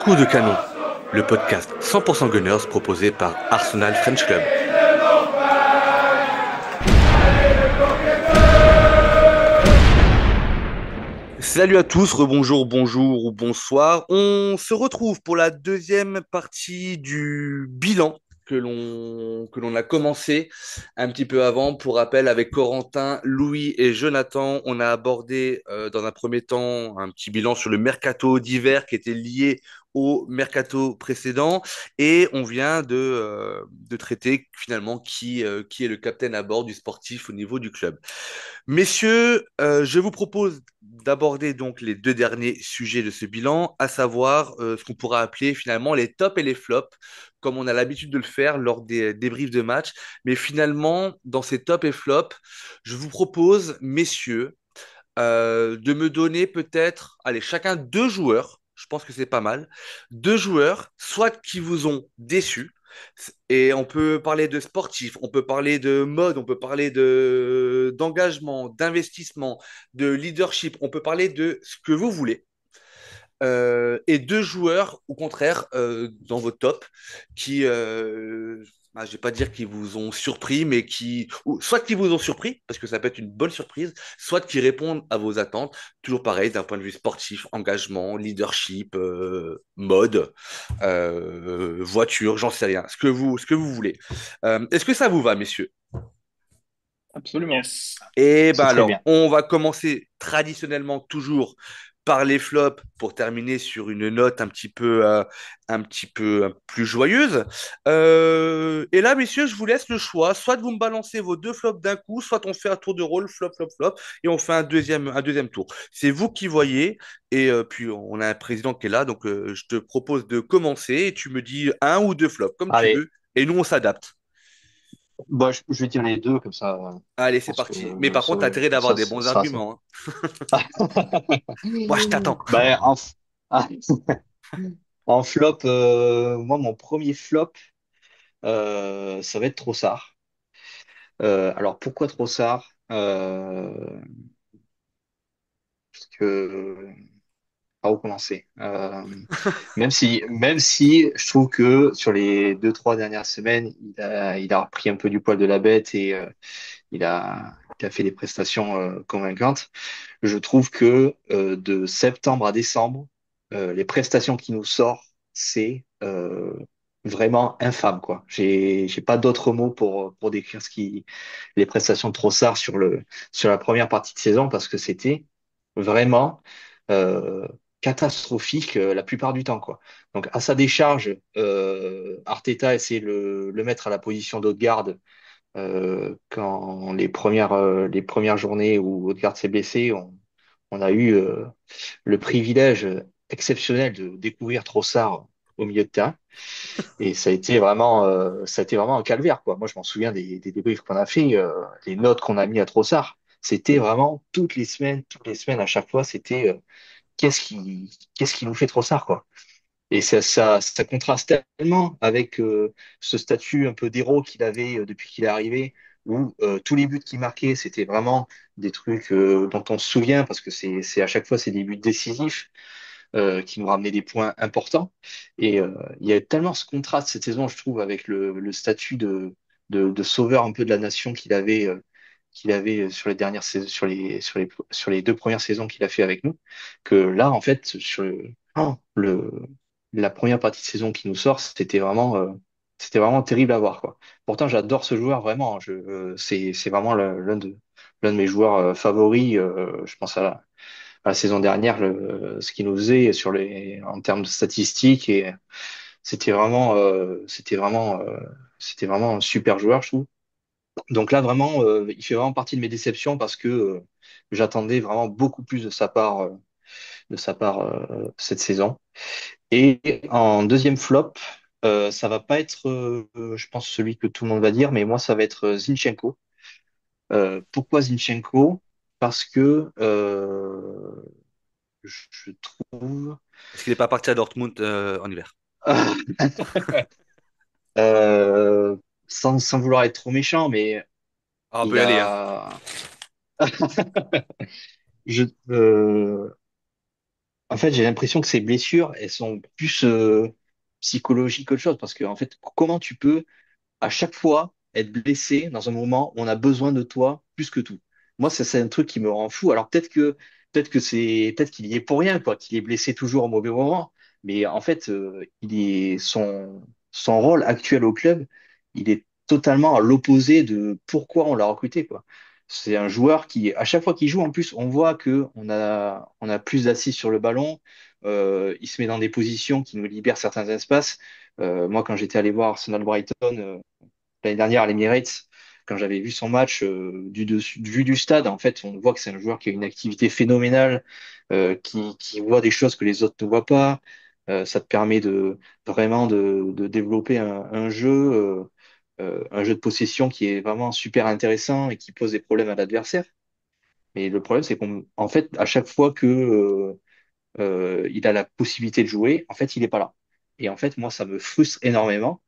Coup de canon, le podcast 100% Gunners proposé par Arsenal French Club. Salut à tous, rebonjour, bonjour ou bonsoir. On se retrouve pour la deuxième partie du bilan que l'on a commencé un petit peu avant. Pour rappel, avec Corentin, Louis et Jonathan, on a abordé dans un premier temps un petit bilan sur le mercato d'hiver qui était lié au mercato précédent et on vient de traiter finalement qui est le capitaine à bord du sportif au niveau du club. Messieurs, je vous propose d'aborder donc les deux derniers sujets de ce bilan, à savoir ce qu'on pourra appeler finalement les tops et les flops, comme on a l'habitude de le faire lors des débriefs de match. Mais finalement, dans ces tops et flops, je vous propose, messieurs, de me donner peut-être, allez, chacun deux joueurs, je pense que c'est pas mal, deux joueurs, soit qui vous ont déçu, et on peut parler de sportif, on peut parler de mode, on peut parler d'engagement, d'investissement, de leadership, on peut parler de ce que vous voulez. Et deux joueurs, au contraire, dans vos tops, qui, je vais pas dire qu'ils vous ont surpris, mais soit qui vous ont surpris, parce que ça peut être une bonne surprise, soit qui répondent à vos attentes, toujours pareil, d'un point de vue sportif, engagement, leadership, mode, voiture, j'en sais rien, ce que vous voulez. Est-ce que ça vous va, messieurs? Absolument. Et ben C'est très alors, bien. on va commencer traditionnellement toujours par les flops pour terminer sur une note un petit peu plus joyeuse. Et là, messieurs, je vous laisse le choix. Soit de vous me balancer vos deux flops d'un coup, soit on fait un tour de rôle, flop, flop, flop, et on fait un deuxième tour. C'est vous qui voyez. Et puis, on a un président qui est là, donc je te propose de commencer et tu me dis un ou deux flops, comme tu Allez, veux. Et nous, on s'adapte. bah, je vais dire les deux, comme ça, Allez, je c'est pense que parti. Mais par contre, t'as intérêt d'avoir ça des bons sera ça. arguments, hein. Moi, je t'attends. Bah, en flop, moi, mon premier flop, ça va être Trossard. Alors, pourquoi Trossard? Parce que, par où commencer? Même si je trouve que sur les deux, trois dernières semaines, il a repris un peu du poil de la bête et il a fait des prestations convaincantes. Je trouve que de septembre à décembre, les prestations qu'il nous sort, c'est vraiment infâme, quoi. J'ai pas d'autres mots pour décrire les prestations de Trossard sur la première partie de saison parce que c'était vraiment euh, catastrophique la plupart du temps, quoi. Donc à sa décharge, Arteta essaie de le mettre à la position d'Odegaard quand les premières journées où Odegaard s'est blessé, on a eu le privilège exceptionnel de découvrir Trossard au milieu de terrain. Et ça a été vraiment un calvaire, quoi. Moi, je m'en souviens des débriefs qu'on a fait, les notes qu'on a mis à Trossard. C'était vraiment toutes les semaines, à chaque fois, c'était qu'est-ce qui nous fait Trossard, quoi. Et ça contraste tellement avec ce statut un peu d'héros qu'il avait depuis qu'il est arrivé, où tous les buts qu'il marquait, c'était vraiment des trucs dont on se souvient, parce que c'est à chaque fois c'est des buts décisifs qui nous ramenaient des points importants. Et il y a tellement ce contraste cette saison, je trouve, avec le statut de sauveur un peu de la nation qu'il avait sur les dernières saisons, sur les deux premières saisons qu'il a fait avec nous, que là, en fait, oh, la première partie de saison qui nous sort, c'était vraiment terrible à voir, quoi. Pourtant, j'adore ce joueur, vraiment. C'est vraiment l'un de mes joueurs favoris. Je pense à la saison dernière, ce qu'il nous faisait en termes de statistiques, et c'était vraiment un super joueur, je trouve. Donc là, vraiment, il fait vraiment partie de mes déceptions parce que j'attendais vraiment beaucoup plus de sa part cette saison. Et en deuxième flop, ça va pas être, je pense, celui que tout le monde va dire, mais moi, ça va être Zinchenko. Pourquoi Zinchenko? Parce que je trouve, Est-ce qu'il n'est pas parti à Dortmund en hiver? euh, sans vouloir être trop méchant, mais Ah, on peut il y aller, hein. a, je, euh, en fait, j'ai l'impression que ces blessures, elles sont plus psychologiques qu'autre chose. Parce que, en fait, comment tu peux à chaque fois être blessé dans un moment où on a besoin de toi plus que tout? Moi, ça, c'est un truc qui me rend fou. Alors peut-être qu'il y est pour rien, quoi, qu'il est blessé toujours au mauvais moment. Mais en fait, son rôle actuel au club, il est totalement à l'opposé de pourquoi on l'a recruté, quoi. C'est un joueur qui, à chaque fois qu'il joue, en plus, on voit que on a plus d'assises sur le ballon. Il se met dans des positions qui nous libèrent certains espaces. Moi, quand j'étais allé voir Arsenal-Brighton l'année dernière à l'Emirates, quand j'avais vu son match vu du stade, en fait, on voit que c'est un joueur qui a une activité phénoménale, qui voit des choses que les autres ne voient pas. Ça te permet de vraiment de développer un jeu de possession qui est vraiment super intéressant et qui pose des problèmes à l'adversaire. Mais le problème, c'est qu'en fait, à chaque fois que il a la possibilité de jouer, en fait, il n'est pas là. Et en fait, moi, ça me frustre énormément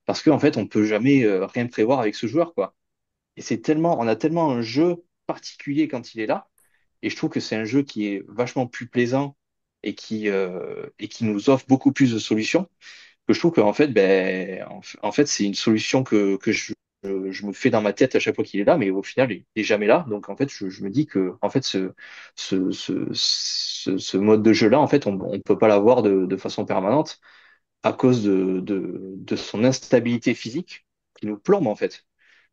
parce qu'en fait, on peut jamais rien prévoir avec ce joueur, quoi. Et on a tellement un jeu particulier quand il est là. Et je trouve que c'est un jeu qui est vachement plus plaisant et qui nous offre beaucoup plus de solutions. Que je trouve qu'en fait, en fait, c'est une solution que je me fais dans ma tête à chaque fois qu'il est là, mais au final, il est jamais là. Donc, en fait, je me dis que, en fait, ce mode de jeu-là, en fait, on peut pas l'avoir de façon permanente à cause de son instabilité physique qui nous plombe en fait.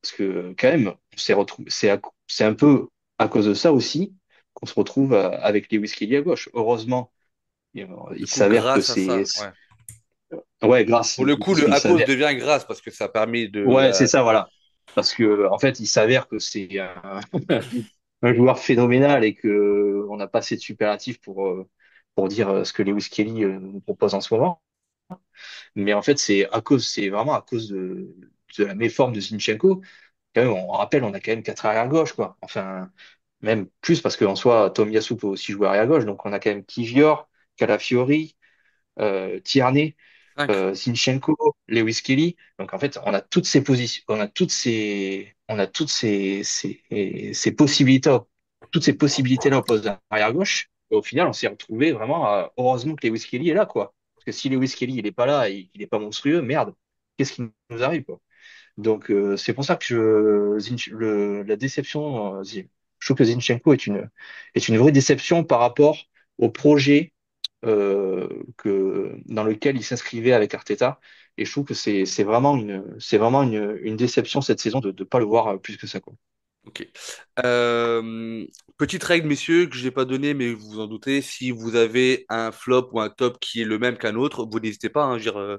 Parce que quand même, on s'est retrouvé, c'est un peu à cause de ça aussi qu'on se retrouve avec Lewis Kelly à gauche. Heureusement, Du il coup, s'avère que grâce à ça, ouais. ouais, grâce, Pour le coup, parce qu'il le à cause s'avère, devient grâce parce que ça permet de. ouais, c'est ça, voilà. Parce que en fait, il s'avère que c'est un joueur phénoménal et que on n'a pas assez de superlatifs pour dire ce que Lewis Kelly nous propose en ce moment. Mais en fait, c'est vraiment à cause de la méforme de Zinchenko. Quand même, on rappelle, on a quand même quatre arrière gauche, quoi. Enfin, même plus parce qu'en soi, Tomiyasu peut aussi jouer arrière gauche. Donc, on a quand même Kivior, Calafiori, Tierney, Cinq. Zinchenko, Lewis Kelly. Donc, en fait, on a toutes ces positions, on a ces possibilités, toutes ces possibilités-là au poste d'arrière gauche. Et au final, on s'est retrouvé vraiment heureusement que Lewis Kelly est là, quoi. Parce que si Lewis Kelly, il est pas là et qu'il est pas monstrueux, merde, qu'est-ce qui nous arrive, quoi? Donc, c'est pour ça que la déception, je trouve que Zinchenko est une vraie déception par rapport au projet dans lequel il s'inscrivait avec Arteta. Et je trouve que c'est vraiment une déception cette saison de ne pas le voir plus que ça, quoi. Ok. Euh, Petite règle, messieurs, que je n'ai pas donnée, mais vous vous en doutez, si vous avez un flop ou un top qui est le même qu'un autre, vous n'hésitez pas, hein, je veux dire,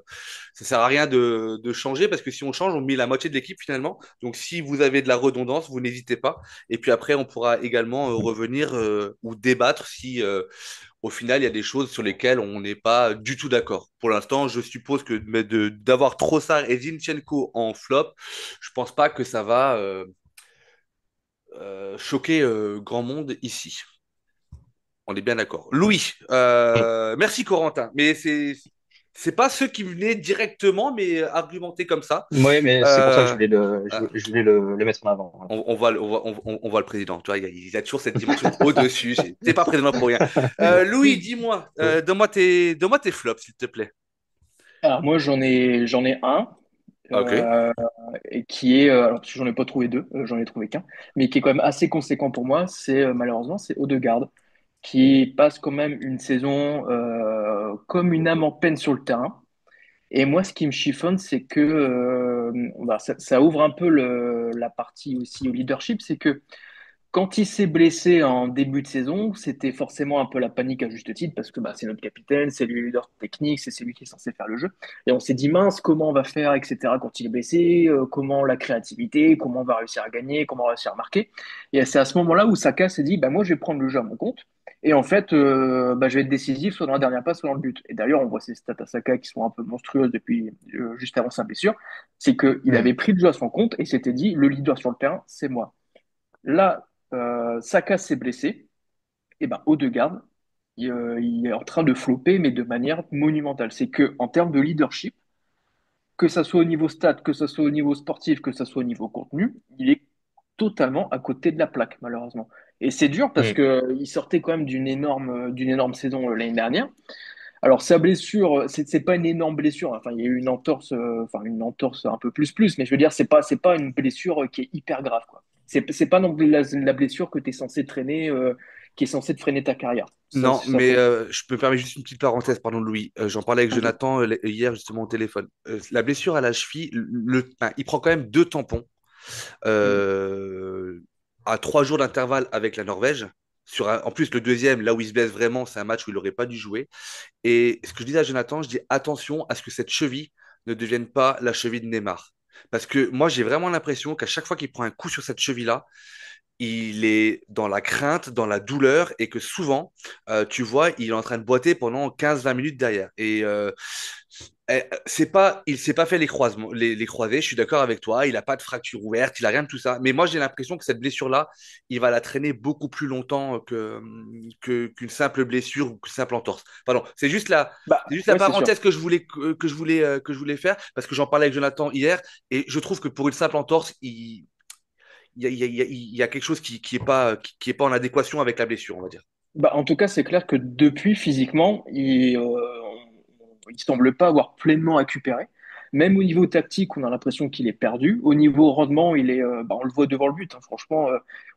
ça sert à rien de changer parce que si on change, on met la moitié de l'équipe finalement. Donc si vous avez de la redondance, vous n'hésitez pas. Et puis après, on pourra également revenir ou débattre si au final il y a des choses sur lesquelles on n'est pas du tout d'accord. Pour l'instant, je suppose que d'avoir Trossard et Zinchenko en flop, je pense pas que ça va. Choquer grand monde ici. On est bien d'accord. Louis, Mm. merci Corentin. Mais c'est pas ceux qui venaient directement, mais argumentés comme ça. Oui, mais c'est pour ça que Euh, euh, je voulais le mettre en avant. on va, on voit le président. Tu vois, il y a toujours cette dimension au-dessus. T'es pas président pour rien. Louis, dis-moi, donne-moi tes flops, s'il te plaît. Alors moi j'en ai un Ok. euh, et qui est alors parce que j'en ai pas trouvé deux, j'en ai trouvé qu'un, mais qui est quand même assez conséquent pour moi. C'est malheureusement c'est Odegaard qui passe quand même une saison comme une âme en peine sur le terrain. Et moi ce qui me chiffonne c'est que ça ouvre un peu la partie aussi au leadership, c'est que quand il s'est blessé en début de saison, c'était forcément un peu la panique à juste titre parce que bah, c'est notre capitaine, c'est lui le leader technique, c'est lui qui est censé faire le jeu. Et on s'est dit mince, comment on va faire, etc. quand il est blessé, comment la créativité, comment on va réussir à gagner, comment on va réussir à marquer. Et c'est à ce moment-là où Saka s'est dit bah, moi je vais prendre le jeu à mon compte. Et en fait, bah, je vais être décisif soit dans la dernière passe, soit dans le but. Et d'ailleurs, on voit ces stats à Saka qui sont un peu monstrueuses depuis juste avant sa blessure. C'est qu'il Mm. avait pris le jeu à son compte et s'était dit le leader sur le terrain, c'est moi. Là, Saka s'est blessé, et ben Odegaard, il est en train de flopper, mais de manière monumentale. C'est que en termes de leadership, que ça soit au niveau stade, que ça soit au niveau sportif, que ça soit au niveau contenu, il est totalement à côté de la plaque, malheureusement. Et c'est dur parce Mm. que il sortait quand même d'une énorme saison l'année dernière. Alors sa blessure, c'est pas une énorme blessure. Enfin, il y a eu une entorse, enfin une entorse un peu plus, mais je veux dire, c'est pas une blessure qui est hyper grave, quoi. C'est pas non plus la blessure que tu es censé traîner, qui est censée te freiner ta carrière. Non, Ça mais faut. je me permets juste une petite parenthèse, pardon Louis. J'en parlais avec Ok. Jonathan hier justement au téléphone. La blessure à la cheville, enfin, il prend quand même 2 tampons Mm. euh, à 3 jours d'intervalle avec la Norvège. En plus, le deuxième, là où il se blesse vraiment, c'est un match où il n'aurait pas dû jouer. Et ce que je disais à Jonathan, je dis attention à ce que cette cheville ne devienne pas la cheville de Neymar. Parce que moi, j'ai vraiment l'impression qu'à chaque fois qu'il prend un coup sur cette cheville-là, il est dans la crainte, dans la douleur, et que souvent, tu vois, il est en train de boiter pendant 15-20 minutes derrière. Et il s'est pas fait les croisements, les croisés, je suis d'accord avec toi, il n'a pas de fracture ouverte, il a rien de tout ça. Mais moi, j'ai l'impression que cette blessure-là, il va la traîner beaucoup plus longtemps qu'une simple blessure ou qu'une simple entorse. Pardon, c'est Bah, juste la ouais, c'est sûr. parenthèse que je voulais faire, parce que j'en parlais avec Jonathan hier, et je trouve que pour une simple entorse, il y a quelque chose qui est pas en adéquation avec la blessure, on va dire. Bah, en tout cas, c'est clair que depuis, physiquement, il semble pas avoir pleinement récupéré. Même au niveau tactique, on a l'impression qu'il est perdu. Au niveau rendement, on le voit devant le but, hein. Franchement,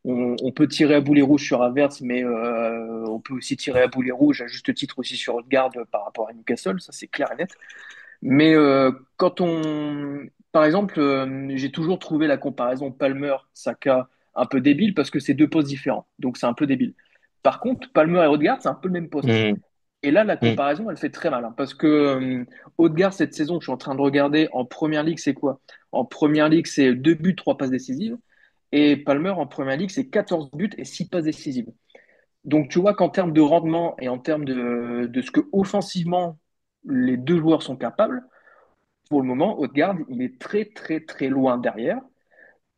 on peut tirer à boulet rouge sur Havertz, mais on peut aussi tirer à boulet rouge à juste titre aussi sur Odegaard par rapport à Newcastle. Ça, c'est clair et net. Mais par exemple, j'ai toujours trouvé la comparaison Palmer-Saka un peu débile parce que c'est deux postes différents. Donc c'est un peu débile. Par contre, Palmer et Odegaard, c'est un peu le même poste. Mm. Et là, la Mm. comparaison, elle fait très mal, hein, parce que Odegaard, cette saison, je suis en train de regarder en première ligue, c'est quoi? En première ligue, c'est 2 buts, 3 passes décisives. Et Palmer, en première ligue, c'est 14 buts et 6 passes décisives. Donc tu vois qu'en termes de rendement et en termes de ce que offensivement les deux joueurs sont capables, pour le moment, Odegaard, il est très, très, très loin derrière.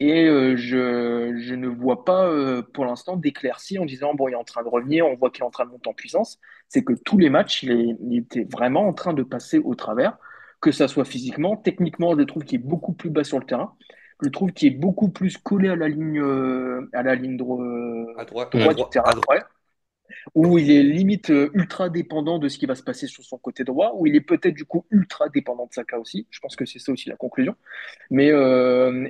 Et je ne vois pas pour l'instant d'éclaircie en disant, bon, il est en train de revenir, on voit qu'il est en train de monter en puissance. C'est que tous les matchs, il était vraiment en train de passer au travers, que ça soit physiquement, techniquement, je le trouve qu'il est beaucoup plus bas sur le terrain. Je le trouve qu'il est beaucoup plus collé à la ligne À droite, Mm. droite du terrain. à droite. Ouais, où il est limite ultra dépendant de ce qui va se passer sur son côté droit, où il est peut-être du coup ultra dépendant de Saka aussi. Je pense que c'est ça aussi la conclusion. Mais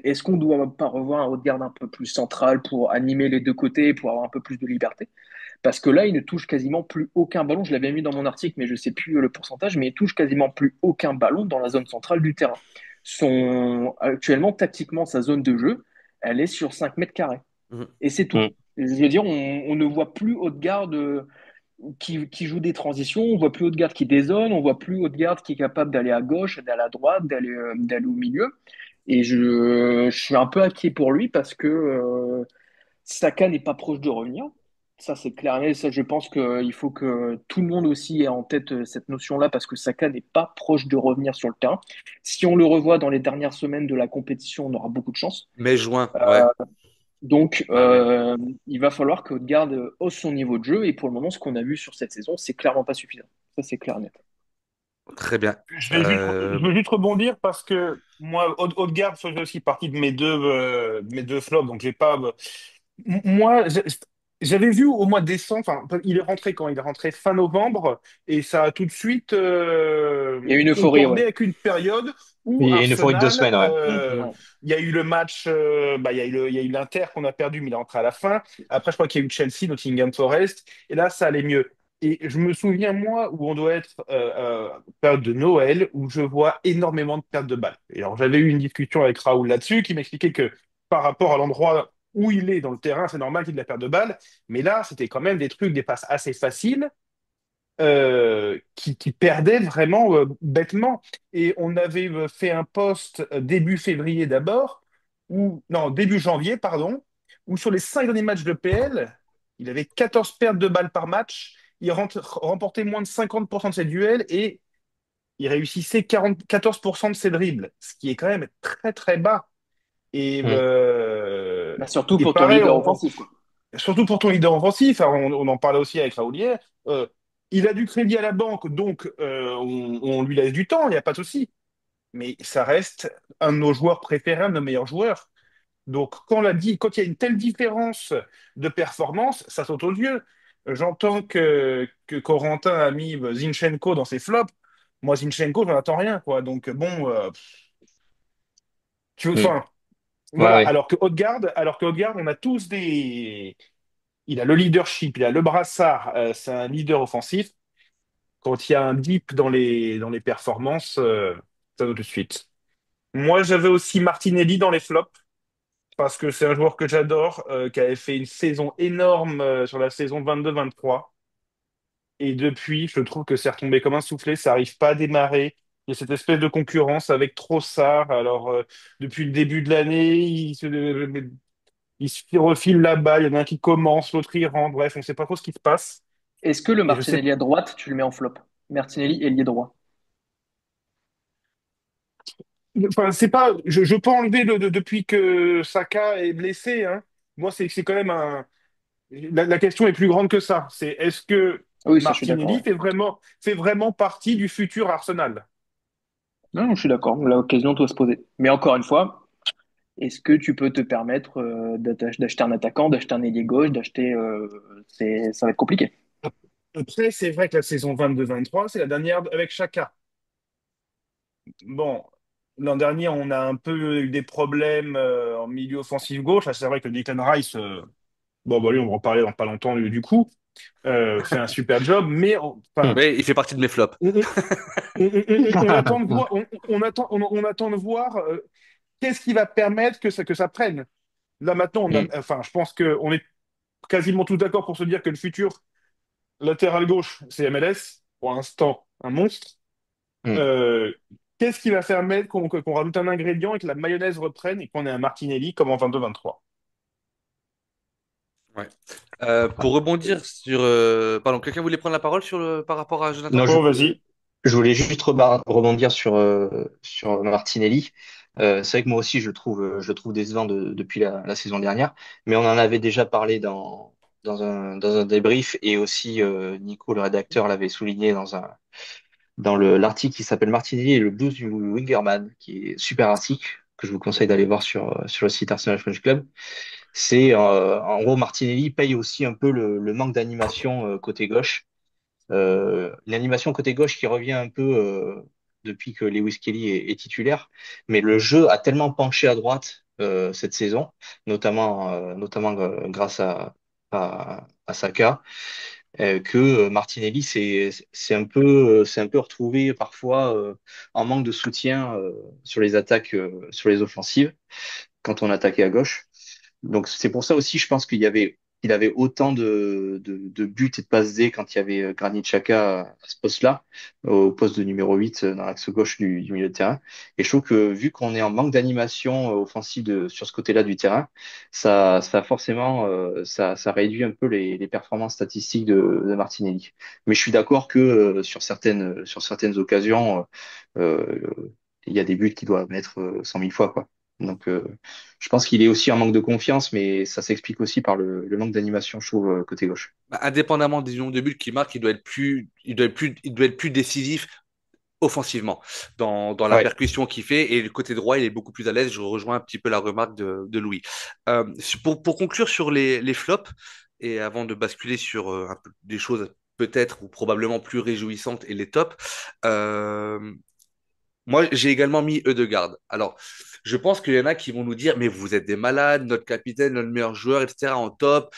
est-ce qu'on ne doit pas revoir un Odegaard un peu plus central pour animer les deux côtés, pour avoir un peu plus de liberté? Parce que là, il ne touche quasiment plus aucun ballon. Je l'avais mis dans mon article, mais je ne sais plus le pourcentage, mais il touche quasiment plus aucun ballon dans la zone centrale du terrain. Actuellement, tactiquement, sa zone de jeu, elle est sur 5 mètres carrés. Mhm. Et c'est tout. Mm. Je veux dire, on ne voit plus Odegaard qui joue des transitions, on voit plus Odegaard qui dézone, on voit plus Odegaard qui est capable d'aller à gauche, d'aller à droite, d'aller au milieu. Et je suis un peu inquiet pour lui parce que Saka n'est pas proche de revenir. Ça, c'est clair. Et ça, je pense qu'il faut que tout le monde aussi ait en tête cette notion-là parce que Saka n'est pas proche de revenir sur le terrain. Si on le revoit dans les dernières semaines de la compétition, on aura beaucoup de chance. Mai, juin, ouais. Euh, donc, Bah ouais. il va falloir que Odegaard hausse son niveau de jeu. Et pour le moment, ce qu'on a vu sur cette saison, c'est clairement pas suffisant. Ça, c'est clair et net. Très bien. Je veux juste rebondir parce que moi, Odegaard faisait aussi partie de mes deux flops, donc j'ai pas. Moi, j'avais vu au mois de décembre, enfin, il est rentré quand? Il est rentré fin novembre et ça a tout de suite Il y a une euphorie, ouais. concordé avec une période où Il y a une fois de 2 Arsenal, semaines, ouais. Mm. Mm. Ouais. il y a eu le match, il y a eu l'Inter qu'on a perdu, mais il est rentré à la fin. Après, je crois qu'il y a eu Chelsea, Nottingham Forest, et là, ça allait mieux. Et je me souviens, moi, où on doit être période de Noël, où je vois énormément de pertes de balles. Et alors, j'avais eu une discussion avec Raoul là-dessus, qui m'expliquait que par rapport à l'endroit où il est dans le terrain, c'est normal qu'il ait de la perte de balles. Mais là, c'était quand même des trucs, des passes assez faciles, qui perdaient vraiment bêtement. Et on avait fait un post début février d'abord, ou non, début janvier, pardon, où sur les 5 derniers matchs de PL, il avait 14 pertes de balles par match. Il remportait moins de 50% de ses duels et il réussissait 14% de ses dribbles, ce qui est quand même très très bas. Et, Mm. euh, Bah, surtout et pour ton pareil, leader offensif, quoi. surtout pour ton leader offensif, hein, on en parlait aussi avec Raoul hier, il a du crédit à la banque, donc on lui laisse du temps, il n'y a pas de souci. Mais ça reste un de nos joueurs préférés, un de nos meilleurs joueurs. Donc, quand il y a une telle différence de performance, ça saute aux yeux. J'entends que Corentin a mis Zinchenko dans ses flops. Moi, Zinchenko, j'en attends rien, quoi. Donc, bon, Mm. enfin, Ouais, voilà. ouais. Alors que Odegaard, on a tous des. Il a le leadership, il a le brassard, c'est un leader offensif. Quand il y a un dip dans les performances, ça va tout de suite. Moi, j'avais aussi Martinelli dans les flops, parce que c'est un joueur que j'adore, qui avait fait une saison énorme sur la saison 22-23. Et depuis, je trouve que c'est retombé comme un soufflé, ça n'arrive pas à démarrer. Il y a cette espèce de concurrence avec Trossard. Alors, depuis le début de l'année, il se refile là-bas, il y en a un qui commence, l'autre il rentre. Bref, on ne sait pas trop ce qui se passe. Est-ce que le Et je sais. Martinelli à droite, tu le mets en flop? Martinelli, ailier droit. Enfin, c'est pas. Je peux enlever depuis que Saka est blessé, hein. Moi, c'est quand même un. La question est plus grande que ça. C'est est-ce que Oui, ça, je suis d'accord. Martinelli Ouais. fait vraiment partie du futur Arsenal? Non, non, je suis d'accord. L'occasion doit se poser. Mais encore une fois, est-ce que tu peux te permettre d'acheter un attaquant, d'acheter un ailier gauche, ça va être compliqué. Après, c'est vrai que la saison 22-23, c'est la dernière avec Chaka. Bon, l'an dernier, on a un peu eu des problèmes en milieu offensif gauche. Là, c'est vrai que Declan Rice, bon, bah, lui, on va en parler dans pas longtemps du coup, fait un super job, mais enfin, Mais il fait partie de mes flops. on, on- on attend de voir, on attend de voir qu'est-ce qui va permettre que ça prenne. Là, maintenant, Mm. enfin, je pense qu'on est quasiment tous d'accord pour se dire que le futur latéral gauche, c'est MLS, pour l'instant, un monstre. Mm. Euh, Qu'est-ce qui va faire mettre qu'on rajoute un ingrédient et que la mayonnaise reprenne et qu'on ait un Martinelli comme en 22-23? Ouais. Pour rebondir sur. Pardon, quelqu'un voulait prendre la parole par rapport à Non, Jonathan? Oh, vas-y. je voulais juste rebondir sur Martinelli. C'est vrai que moi aussi, je le trouve décevant depuis la saison dernière, mais on en avait déjà parlé dans un débrief et aussi Nico, le rédacteur, l'avait souligné dans l'article qui s'appelle Martinelli et le blues du Wingerman, qui est super article que je vous conseille d'aller voir sur le site Arsenal French Club. C'est en gros Martinelli paye aussi un peu le manque d'animation côté gauche. L'animation côté gauche qui revient un peu depuis que Lewis Kelly est titulaire, mais le jeu a tellement penché à droite cette saison, notamment grâce à Saka, que Martinelli s'est un peu retrouvé parfois en manque de soutien sur les attaques, sur les offensives quand on attaquait à gauche. Donc c'est pour ça aussi, je pense qu'il avait autant de buts et de passes D quand il y avait Granit Xhaka à ce poste-là, au poste de numéro 8 dans l'axe gauche du milieu de terrain. Et je trouve que vu qu'on est en manque d'animation offensive sur ce côté-là du terrain, ça forcément ça réduit un peu les performances statistiques de Martinelli. Mais je suis d'accord que sur certaines occasions, il y a des buts qu'il doit mettre 100 000 fois, quoi. Donc, je pense qu'il est aussi en manque de confiance, mais ça s'explique aussi par le manque d'animation, je trouve, côté gauche. Bah, indépendamment des nombres de buts qu'il marque, il doit être plus décisif offensivement dans la Ouais. percussion qu'il fait. Et le côté droit, il est beaucoup plus à l'aise. Je rejoins un petit peu la remarque de Louis. Pour conclure sur les flops, et avant de basculer sur un peu des choses peut-être ou probablement plus réjouissantes et les tops, euh, moi, j'ai également mis Ødegaard. Alors, je pense qu'il y en a qui vont nous dire, mais vous êtes des malades, notre capitaine, notre meilleur joueur, etc. en top.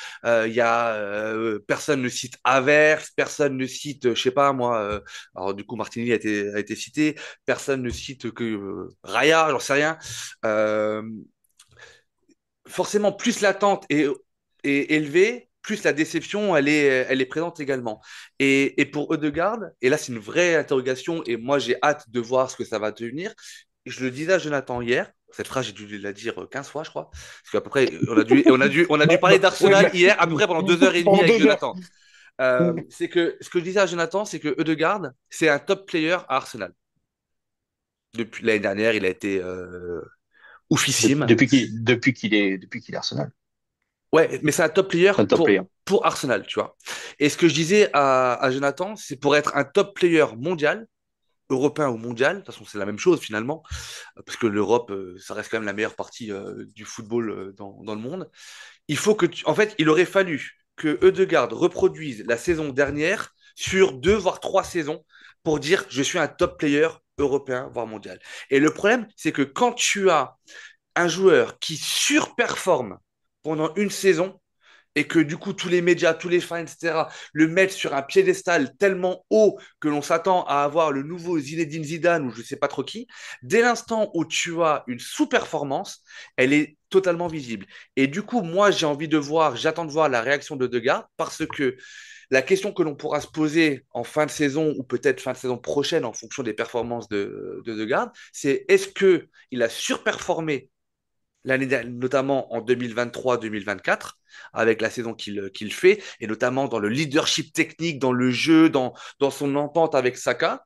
Personne ne cite Havertz, personne ne cite, je sais pas moi. Alors du coup, Martinelli a été cité. Personne ne cite que Raya, j'en sais rien. Euh, Forcément, plus l'attente est élevée, plus la déception, elle est présente également. Et pour Ødegaard, et là, c'est une vraie interrogation, et moi, j'ai hâte de voir ce que ça va devenir. Je le disais à Jonathan hier, cette phrase, j'ai dû la dire 15 fois, je crois, parce qu'à peu près, on a dû parler Ouais, d'Arsenal hier, à peu près pendant 2 heures et demie pendant avec 2 heures. Jonathan. C'est que ce que je disais à Jonathan, c'est que Ødegaard, c'est un top player à Arsenal. Depuis l'année dernière, il a été De- oufissime. depuis qu'il depuis qu'il est Arsenal. Ouais, mais c'est un top player C'est un top player. pour Arsenal, tu vois. Et ce que je disais à Jonathan, c'est pour être un top player mondial, européen ou mondial. De toute façon, c'est la même chose finalement, parce que l'Europe, ça reste quand même la meilleure partie du football dans le monde. En fait, il aurait fallu que Ødegaard reproduise la saison dernière sur 2 voire 3 saisons pour dire je suis un top player européen, voire mondial. Et le problème, c'est que quand tu as un joueur qui surperforme pendant une saison, et que du coup tous les médias, tous les fans, etc., le mettent sur un piédestal tellement haut que l'on s'attend à avoir le nouveau Zinedine Zidane ou je ne sais pas trop qui, dès l'instant où tu as une sous-performance, elle est totalement visible. Et du coup, moi, j'attends de voir la réaction de Degas parce que la question que l'on pourra se poser en fin de saison ou peut-être fin de saison prochaine en fonction des performances de Degas, c'est est-ce qu'il a surperformé notamment en 2023-2024, avec la saison qu'il fait, et notamment dans le leadership technique, dans le jeu, dans son entente avec Saka.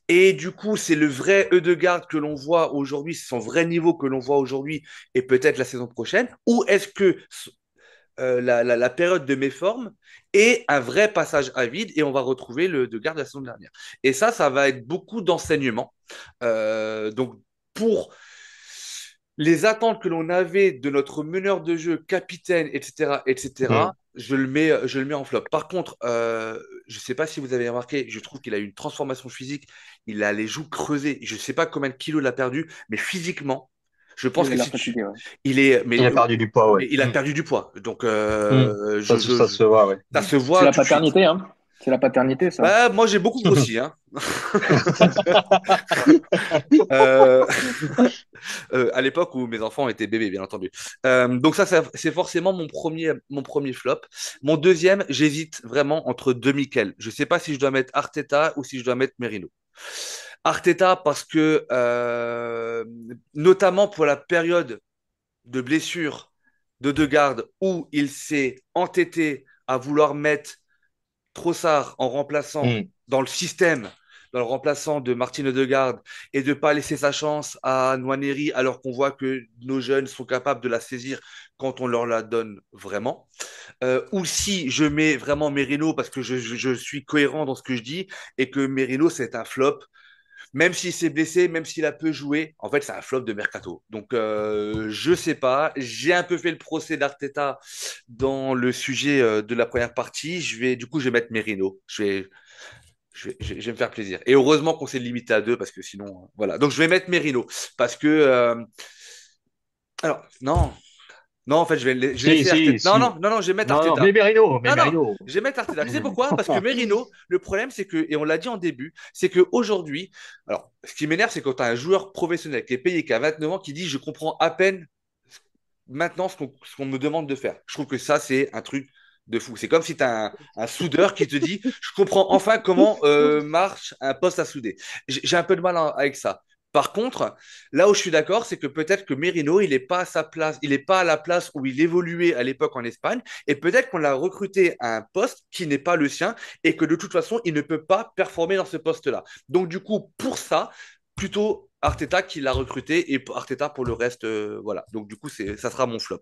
Et du coup, c'est le vrai Ødegaard que l'on voit aujourd'hui, c'est son vrai niveau que l'on voit aujourd'hui, et peut-être la saison prochaine. Ou est-ce que la période de méforme est un vrai passage à vide et on va retrouver le Ødegaard de la saison dernière. Et ça va être beaucoup d'enseignements. Donc, pour les attentes que l'on avait de notre meneur de jeu, capitaine, etc., etc., Mm. je le mets en flop. Par contre, je ne sais pas si vous avez remarqué, je trouve qu'il a eu une transformation physique. Il a les joues creusées. Je ne sais pas combien de kilos il a perdu, mais physiquement, je Il pense a que l'air si tu, fatigué, ouais. il est, Il a perdu du poids, ouais. mais il a perdu du poids. Donc, Mm. Ça se voit, ouais. ça se C'est voit la tout de suite. paternité, hein. C'est la paternité, ça. Bah, moi, j'ai beaucoup grossi, hein. Euh, à l'époque où mes enfants étaient bébés, bien entendu. Donc ça, c'est forcément mon premier flop. Mon deuxième, j'hésite vraiment entre deux Mikel. Je ne sais pas si je dois mettre Arteta ou si je dois mettre Merino. Arteta parce que, notamment pour la période de blessure de Degarde où il s'est entêté à vouloir mettre Trossard en remplaçant Mm. dans le système, dans le remplaçant de Martin Odegaard et de ne pas laisser sa chance à Nwaneri alors qu'on voit que nos jeunes sont capables de la saisir quand on leur la donne vraiment. Ou si je mets vraiment Merino parce que je suis cohérent dans ce que je dis et que Merino c'est un flop. Même s'il s'est blessé, même s'il a peu joué, en fait, c'est un flop de mercato. Donc, je sais pas. J'ai un peu fait le procès d'Arteta dans le sujet de la première partie. Du coup, je vais mettre Merino. Je vais me faire plaisir. Et heureusement qu'on s'est limité à deux parce que sinon, voilà. Donc, je vais mettre Merino parce que, alors, non, non, en fait, je vais Si, laisser Arteta. si, Non, si. non, non, non, je vais mettre Non, non, Arteta. Mais Non, non, Merino. je vais mettre Arteta. Tu sais pourquoi? Parce que Merino, le problème, c'est que, et on l'a dit en début, c'est qu'aujourd'hui, alors, ce qui m'énerve, c'est quand tu as un joueur professionnel qui est payé, qui a 29 ans, qui dit je comprends à peine maintenant ce qu'on me demande de faire. Je trouve que ça, c'est un truc de fou. C'est comme si tu as un soudeur qui te dit je comprends enfin comment marche un poste à souder. J'ai un peu de mal avec ça. Par contre, là où je suis d'accord, c'est que peut-être que Merino, il n'est pas à sa place, il n'est pas à la place où il évoluait à l'époque en Espagne, et peut-être qu'on l'a recruté à un poste qui n'est pas le sien, et que de toute façon, il ne peut pas performer dans ce poste-là. Donc du coup, pour ça, plutôt Arteta qui l'a recruté et Arteta pour le reste, voilà. Donc du coup, ça sera mon flop.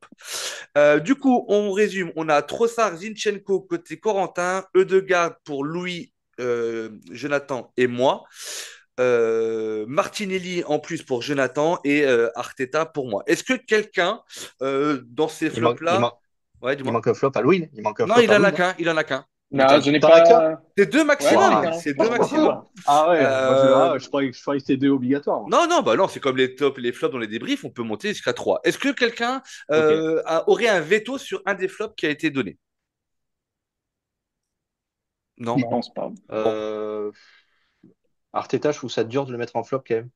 Du coup, on résume. On a Trossard, Zinchenko côté Corentin, Ødegaard pour Louis, Jonathan et moi. Martinelli en plus pour Jonathan et Arteta pour moi. Est-ce que quelqu'un dans ces Il manque, il flops-là. manque, Ouais, il dis-moi. manque un flop à Louis. Il manque un Non, flop il à en Louis, a non? qu'un, il en a qu'un. Non, je n'ai T'en as qu'un? pas. C'est deux Ouais, j'en ai maximum. qu'un, hein. C'est deux Pas maximum. beaucoup. Ah ouais, Euh, je croyais que c'était deux obligatoires, moi. Non, non, bah non, c'est comme les tops et les flops dans les débriefs, on peut monter jusqu'à 3. Est-ce que quelqu'un Ok. aurait un veto sur un des flops qui a été donné? Je Non. Non. pense pas. Bon, Arteta, je trouve ça dur de le mettre en flop quand même.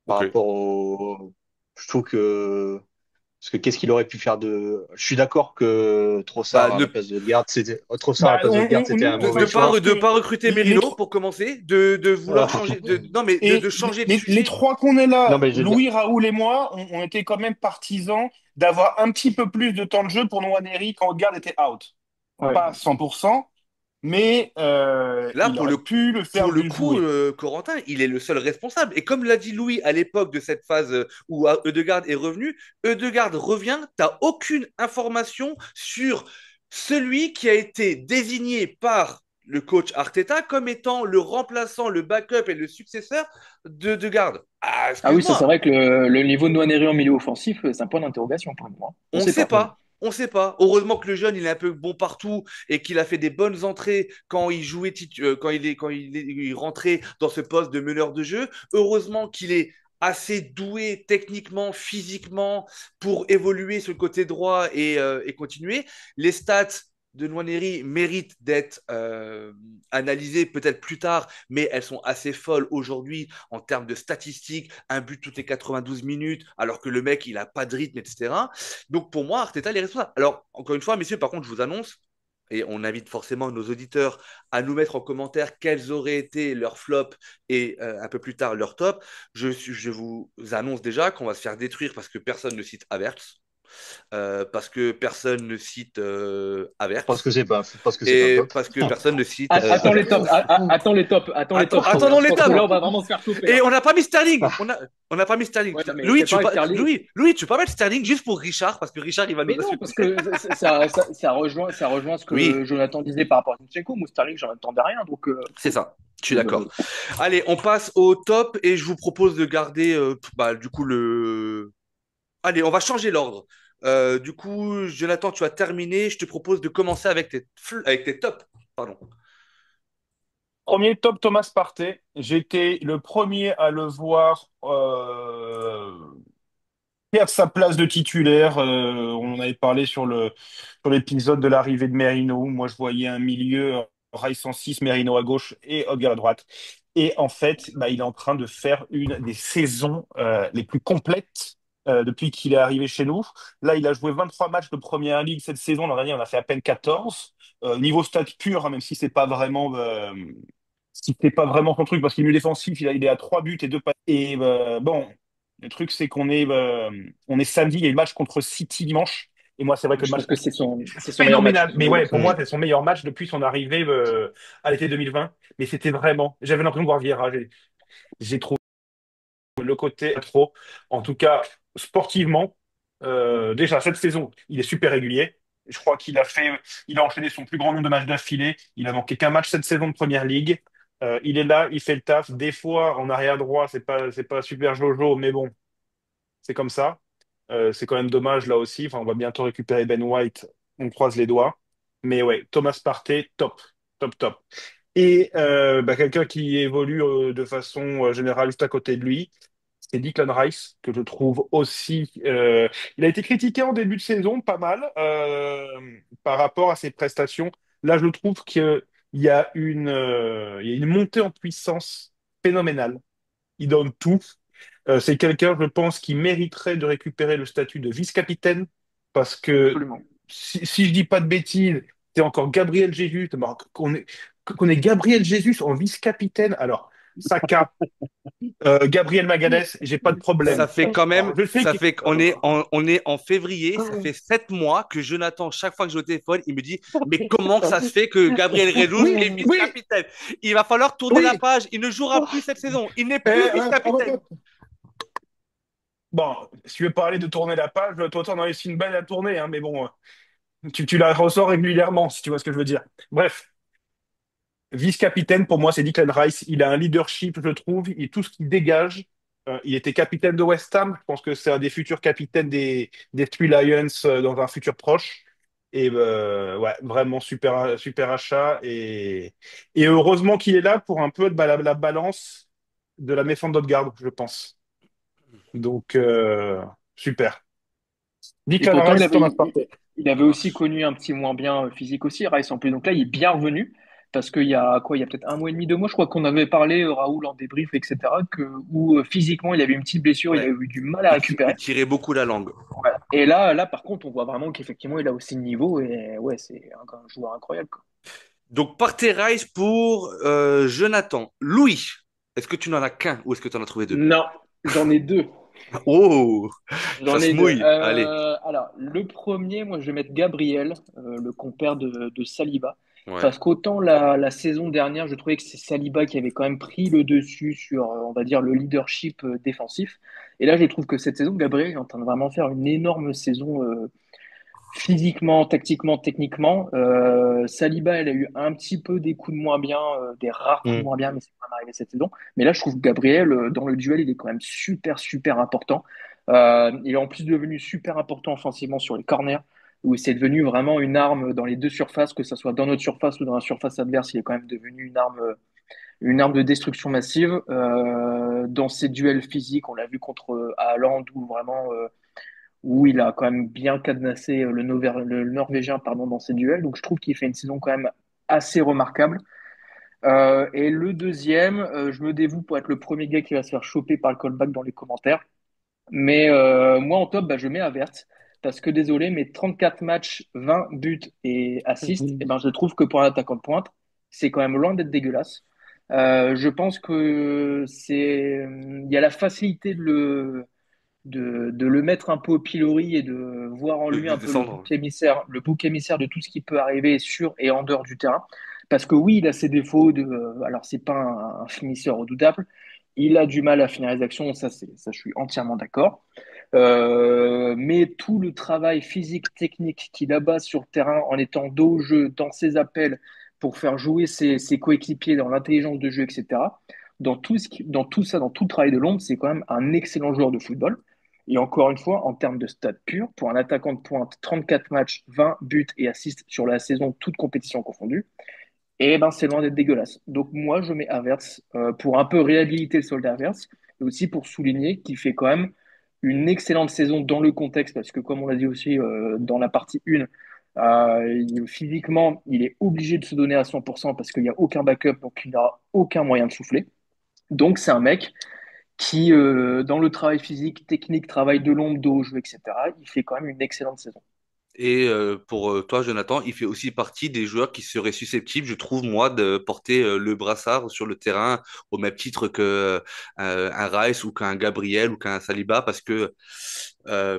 Par ok. rapport au. Je trouve que. Parce que qu'est-ce qu'il aurait pu faire de. Je suis d'accord que Bah, Trossard à la place de Odegaard, Trossard à la Bah, place de Odegaard, c'était un nous, de mauvais pas, choix. je pense de que pas recruter les Merino trois, pour commencer, de vouloir changer, non mais de et changer de les sujet. trois qu'on est Non, là, mais je veux dire. Louis, Raoul et moi, on était quand même partisans d'avoir un petit peu plus de temps de jeu pour Nwaneri quand Odegaard était out. Ouais. Pas à 100%, mais Là, il aurait pu le faire pour le mieux coup, jouer. Corentin, il est le seul responsable. Et comme l'a dit Louis à l'époque de cette phase où Ødegaard est revenu, Ødegaard revient, tu n'as aucune information sur celui qui a été désigné par le coach Arteta comme étant le remplaçant, le backup et le successeur de Garde. Ah, Ah oui, ça c'est excuse-moi, vrai que le niveau de Nwaneri en milieu offensif, c'est un point d'interrogation pour moi. On on ne sait sait pas. pas. On ne sait pas. Heureusement que le jeune, il est un peu bon partout et qu'il a fait des bonnes entrées quand il jouait, il rentrait dans ce poste de meneur de jeu. Heureusement qu'il est assez doué techniquement, physiquement pour évoluer sur le côté droit et continuer. Les stats de Nwaneri méritent d'être analysées peut-être plus tard, mais elles sont assez folles aujourd'hui en termes de statistiques, un but toutes les 92 minutes, alors que le mec, il n'a pas de rythme, etc. Donc pour moi, Arteta, il est responsable. Alors, encore une fois, messieurs, par contre, je vous annonce, et on invite forcément nos auditeurs à nous mettre en commentaire quels auraient été leurs flops et un peu plus tard leurs tops. Je vous annonce déjà qu'on va se faire détruire parce que personne ne cite Havertz, parce que personne ne cite Parce Havertz, que c'est pas un et top. parce que personne ne cite. Attends les tops, attends les tops. Attendons Je les pense que tops. là, on va vraiment se faire choper, Et hein. on n'a pas mis Sterling. On n'a pas mis Sterling. Ouais, Putain. non, mais Louis, c'est pareil, Sterling. Louis, tu peux pas mettre Sterling juste pour Richard parce que Richard, il va nous Mais non, insulter. parce que ça rejoint ce que Oui, Jonathan disait par rapport à Zinchenko. Moi, Sterling, j'en attendais rien. Donc, c'est ça. Je suis d'accord. Allez, on passe au top et je vous propose de garder du coup le. Allez, on va changer l'ordre. Du coup, Jonathan, tu as terminé. Je te propose de commencer avec avec tes tops. Pardon. Premier top, Thomas Partey. J'étais le premier à le voir perdre sa place de titulaire. On en avait parlé sur l'épisode de l'arrivée de Merino. Moi, je voyais un milieu, Rice en 6, Merino à gauche et Odegaard à droite. Et en fait, bah, il est en train de faire une des saisons les plus complètes depuis qu'il est arrivé chez nous. Là, il a joué 23 matchs de Première Ligue cette saison. L'an dernier, on a fait à peine 14. Niveau stats pur, hein, même si c'est pas vraiment son truc, parce qu'il est défensif, il est à 3 buts et 2 passes. Et bon, le truc, c'est on est samedi, il y a le match contre City dimanche. Et moi, c'est vrai que le je match pense que contre c'est son meilleur match. phénoménal. Mais ouais, pour moi, c'est son meilleur match depuis son arrivée à l'été 2020. Mais c'était vraiment, j'avais l'impression de voir Vieira. J'ai trouvé le côté trop. En tout cas, sportivement, déjà cette saison, il est super régulier. Je crois il a enchaîné son plus grand nombre de matchs d'affilée. Il a manqué qu'un match cette saison de Première Ligue. Il est là, il fait le taf. Des fois, en arrière droit, c'est pas super Jojo, mais bon, c'est comme ça. C'est quand même dommage là aussi. Enfin, on va bientôt récupérer Ben White. On croise les doigts. Mais ouais, Thomas Partey, top, top, top. Et bah, quelqu'un qui évolue de façon générale juste à côté de lui, c'est Declan Rice, que je trouve aussi. Il a été critiqué en début de saison, pas mal, par rapport à ses prestations. Là, je trouve il y a une montée en puissance phénoménale. Il donne tout. C'est quelqu'un, je pense, qui mériterait de récupérer le statut de vice-capitaine, parce que Absolument. si je dis pas de bêtises, c'est encore Gabriel Jesus, qu'on ait Gabriel Jesus en vice-capitaine. Alors, Saka, Gabriel Magalhaes, j'ai pas de Ça problème. fait quand même, Alors, je sais ça qu'il fait qu'on est on est en février, ça fait 7 mois que Jonathan, chaque fois que j'ai au téléphone, il me dit, mais comment ça se fait que Gabriel Jesus oui, est oui, vice-capitaine? Il va falloir tourner la oui. page, il ne jouera plus cette saison, il n'est plus Eh, vice-capitaine. bon, si tu veux parler de tourner la page, toi, t'en as laissé une belle à tourner, hein, mais bon, tu la ressors régulièrement, si tu vois ce que je veux dire. Bref. Vice-capitaine, pour moi, c'est Declan Rice. Il a un leadership, je trouve. Tout ce qu'il dégage. Il était capitaine de West Ham. Je pense que c'est un des futurs capitaines des Three Lions dans un futur proche. Et ouais, vraiment super, super achat. Et heureusement qu'il est là pour un peu la balance de la méforme d'Odegaard, je pense. Donc, super. Et Declan pourtant, Rice, Thomas Partey. il avait aussi connu un petit moins bien physique aussi, Rice en plus. Donc là, il est bien revenu. Parce qu'il y a quoi? Il y a peut-être un mois et demi, 2 mois, je crois qu'on avait parlé, Raoul, en débrief, etc., où physiquement, il avait une petite blessure, il Ouais. avait eu du mal à Il récupérer. tirait beaucoup la langue. Ouais. Et là, par contre, on voit vraiment qu'effectivement, il a aussi le niveau. Et ouais, c'est un joueur incroyable, quoi. Donc, partez Rice pour Jonathan. Louis, est-ce que tu n'en as qu'un ou est-ce que tu en as trouvé deux? Non, j'en ai deux. Oh, ça J'en se ai deux. mouille. Allez. Alors, le premier, moi, je vais mettre Gabriel, le compère de Saliba. Ouais. Parce qu'autant la saison dernière, je trouvais que c'est Saliba qui avait quand même pris le dessus sur, on va dire, le leadership défensif. Et là, je trouve que cette saison, Gabriel est en train de vraiment faire une énorme saison Physiquement, tactiquement, techniquement, Saliba, elle a eu un petit peu des coups de moins bien, des rares coups de Mm. moins bien, mais c'est quand même arrivé cette saison. Mais là, je trouve que Gabriel, dans le duel, il est quand même super, super important. Il est en plus devenu super important offensivement sur les corners, où c'est devenu vraiment une arme dans les deux surfaces, que ce soit dans notre surface ou dans la surface adverse, il est quand même devenu une arme de destruction massive. Dans ses duels physiques, on l'a vu contre Haaland, où vraiment où il a quand même bien cadenassé le Norvégien pardon, dans ses duels. Donc je trouve qu'il fait une saison quand même assez remarquable. Et le deuxième, je me dévoue pour être le premier gars qui va se faire choper par le callback dans les commentaires. Mais moi en top, bah, je mets Havertz. Parce que désolé, mais 34 matchs, 20 buts et assists, eh ben, je trouve que pour un attaquant de pointe, c'est quand même loin d'être dégueulasse. Je pense que il y a la facilité de le mettre un peu au pilori et de voir en lui De un peu descendre. le bouc émissaire de tout ce qui peut arriver sur et en dehors du terrain. Parce que oui, il a ses défauts alors c'est pas un finisseur redoutable. Il a du mal à finir les actions, ça, je suis entièrement d'accord. Mais tout le travail physique, technique qu'il abat sur le terrain en étant dos au jeu, dans ses appels, pour faire jouer ses coéquipiers dans l'intelligence de jeu, etc. Dans tout ça, dans tout le travail de l'ombre, c'est quand même un excellent joueur de football. Et encore une fois, en termes de stats purs, pour un attaquant de pointe, 34 matchs, 20 buts et assists sur la saison, toute compétition confondue, et ben c'est loin d'être dégueulasse. Donc moi, je mets Havertz pour un peu réhabiliter le soldat Havertz, et aussi pour souligner qu'il fait quand même une excellente saison dans le contexte, parce que comme on l'a dit aussi dans la partie 1, physiquement, il est obligé de se donner à 100% parce qu'il n'y a aucun backup, donc il n'a aucun moyen de souffler. Donc c'est un mec qui, dans le travail physique, technique, travail de l'ombre, dos au jeu, etc., il fait quand même une excellente saison. Et pour toi, Jonathan, il fait aussi partie des joueurs qui seraient susceptibles, je trouve, moi, de porter le brassard sur le terrain au même titre que un Rice ou qu'un Gabriel ou qu'un Saliba, euh,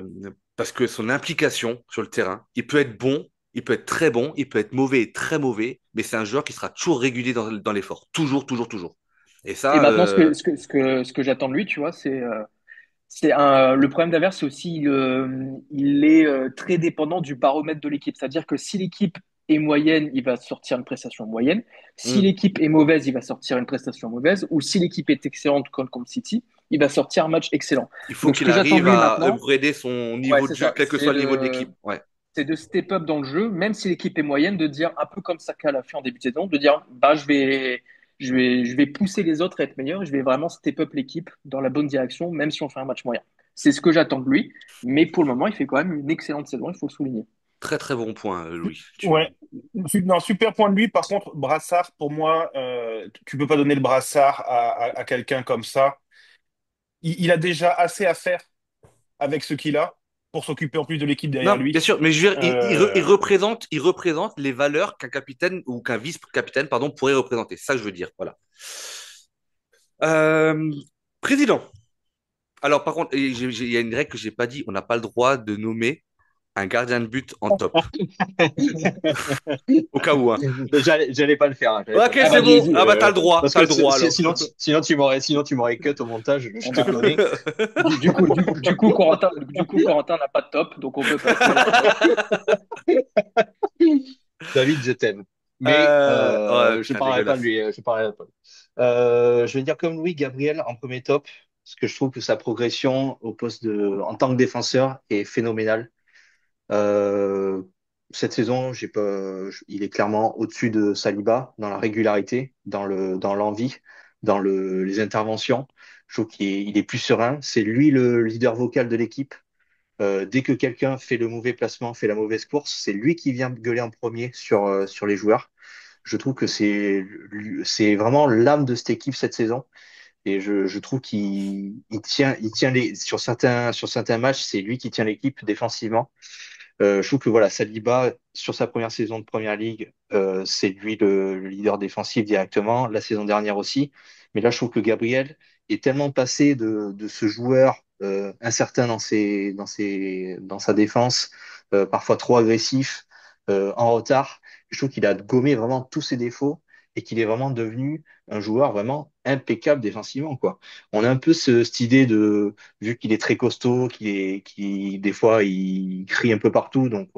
parce que son implication sur le terrain, il peut être bon, il peut être très bon, il peut être mauvais et très mauvais, mais c'est un joueur qui sera toujours régulier dans l'effort, toujours, toujours, toujours. Et Et ça, maintenant, ce que j'attends de lui, tu vois, le problème d'Avers, c'est aussi il est très dépendant du baromètre de l'équipe. C'est-à-dire que si l'équipe est moyenne, il va sortir une prestation moyenne. Si hmm, l'équipe est mauvaise, il va sortir une prestation mauvaise. Ou si l'équipe est excellente, comme contre City, il va sortir un match excellent. il faut Donc, ce qu'il que j'attends de arrive lui à maintenant, upgrader son ouais, niveau de c'est jeu, ça. quel que soit le niveau de l'équipe. Ouais. C'est de step up dans le jeu, même si l'équipe est moyenne, de dire un peu comme Saka l'a fait en début de saison, de dire bah je vais pousser les autres à être meilleurs et je vais vraiment step up l'équipe dans la bonne direction, même si on fait un match moyen. C'est ce que j'attends de lui, mais pour le moment, il fait quand même une excellente saison, il faut le souligner. Très très bon point, Louis. Ouais. Non, super point de lui. Par contre, brassard, pour moi, tu peux pas donner le brassard à quelqu'un comme ça. Il a déjà assez à faire avec ce qu'il a pour s'occuper en plus de l'équipe derrière Non, bien lui. sûr, mais je veux dire, Euh, il représente les valeurs qu'un capitaine ou qu'un vice-capitaine, pardon, pourrait représenter. Ça, je veux dire, voilà. Euh, président. Alors, par contre, il y a une règle que j'ai pas dit. On n'a pas le droit de nommer un gardien de but en top. Au cas où, hein. J'allais pas le faire, hein, j'allais pas Ok, le Ah faire. bah c'est bon. dis-y, Ah bah, t'as le droit. Parce T'as que le droit, alors. sinon tu m'aurais cut au montage, je te bah, connais. du coup, Corentin n'a pas de top, donc on peut passer David, je t'aime. Mais Ouais, je putain, parlerai pas de dégueulasse. lui. Je parlerai pas de lui. Je vais dire comme Louis Gabriel en premier top, parce que je trouve que sa progression au poste en tant que défenseur est phénoménale. Euh, cette saison, il est clairement au-dessus de Saliba dans la régularité, dans l'envie, les interventions. Je trouve il est plus serein. C'est lui le leader vocal de l'équipe. Dès que quelqu'un fait le mauvais placement, fait la mauvaise course, c'est lui qui vient gueuler en premier sur les joueurs. Je trouve que c'est vraiment l'âme de cette équipe cette saison. Et je trouve il tient sur certains matchs, c'est lui qui tient l'équipe défensivement. Je trouve que voilà, Saliba, sur sa première saison de Première Ligue, c'est lui le leader défensif directement, la saison dernière aussi. Mais là, je trouve que Gabriel est tellement passé de ce joueur incertain dans sa défense, parfois trop agressif, en retard. Je trouve qu'il a gommé vraiment tous ses défauts et qu'il est vraiment devenu un joueur vraiment impeccable défensivement, quoi. On a un peu cette idée de, vu qu'il est très costaud, des fois, il crie un peu partout, donc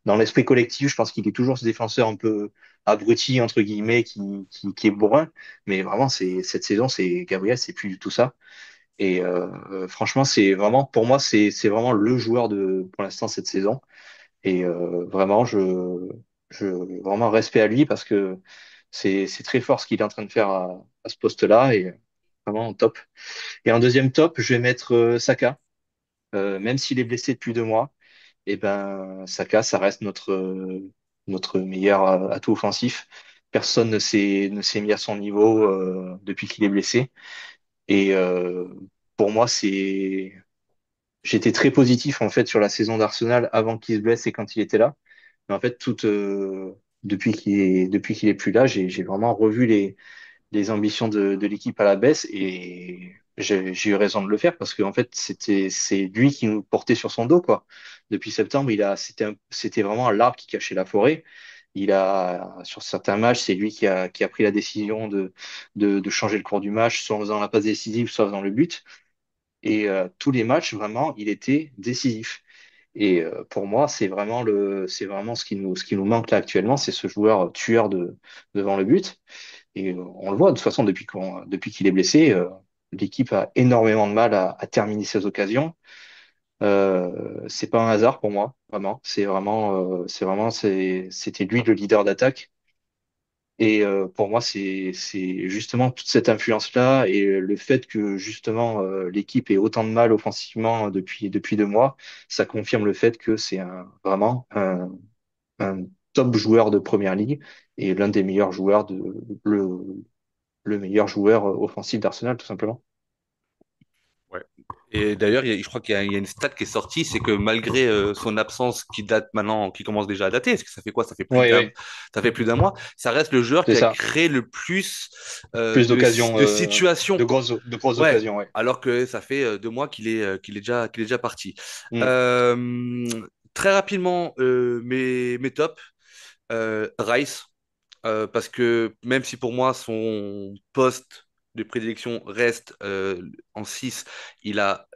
dans l'esprit collectif, je pense qu'il est toujours ce défenseur un peu abruti, entre guillemets, qui est bourrin, mais vraiment, cette saison, c'est Gabriel, c'est plus du tout ça. Et franchement, c'est vraiment, pour moi, c'est vraiment le joueur pour l'instant cette saison. Et vraiment, vraiment respect à lui parce que c'est très fort ce qu'il est en train de faire à ce poste-là et vraiment top. Et en deuxième top, je vais mettre Saka. Même s'il est blessé depuis 2 mois, et ben Saka, ça reste notre meilleur atout offensif. Personne ne s'est mis à son niveau depuis qu'il est blessé. Et pour moi, j'étais très positif en fait sur la saison d'Arsenal avant qu'il se blesse et quand il était là. Mais en fait, depuis qu'il est plus là, j'ai vraiment revu les ambitions de l'équipe à la baisse et j'ai eu raison de le faire parce qu'en fait, c'est lui qui nous portait sur son dos, quoi. Depuis septembre, c'était vraiment l'arbre qui cachait la forêt. Sur certains matchs, c'est lui qui a pris la décision de changer le cours du match, soit en faisant la passe décisive, soit en faisant le but. Et tous les matchs, vraiment, il était décisif. Et pour moi, c'est vraiment ce qui nous manque là actuellement, c'est ce joueur tueur devant le but. Et on le voit de toute façon depuis qu'il est blessé, l'équipe a énormément de mal à terminer ses occasions. C'est pas un hasard pour moi, vraiment. C'était lui le leader d'attaque. Et pour moi, c'est justement toute cette influence-là et le fait que justement l'équipe ait autant de mal offensivement depuis 2 mois, ça confirme le fait que c'est vraiment un top joueur de première ligue et l'un des meilleurs joueurs le meilleur joueur offensif d'Arsenal, tout simplement. Ouais. Et d'ailleurs, je crois qu'il y a une stat qui est sortie, c'est que malgré son absence qui date maintenant, qui commence déjà à dater, parce que ça fait quoi? Oui, oui, Ça fait plus d'un mois. Ça reste le joueur c'est qui a ça. créé le plus Plus d'occasions, de situations. de grosses Ouais. occasions, ouais. Alors que ça fait 2 mois qu'il est déjà parti. Mm. Euh, Très rapidement, mes tops. Rice, parce que même si pour moi son poste de prédilection reste en 6, il a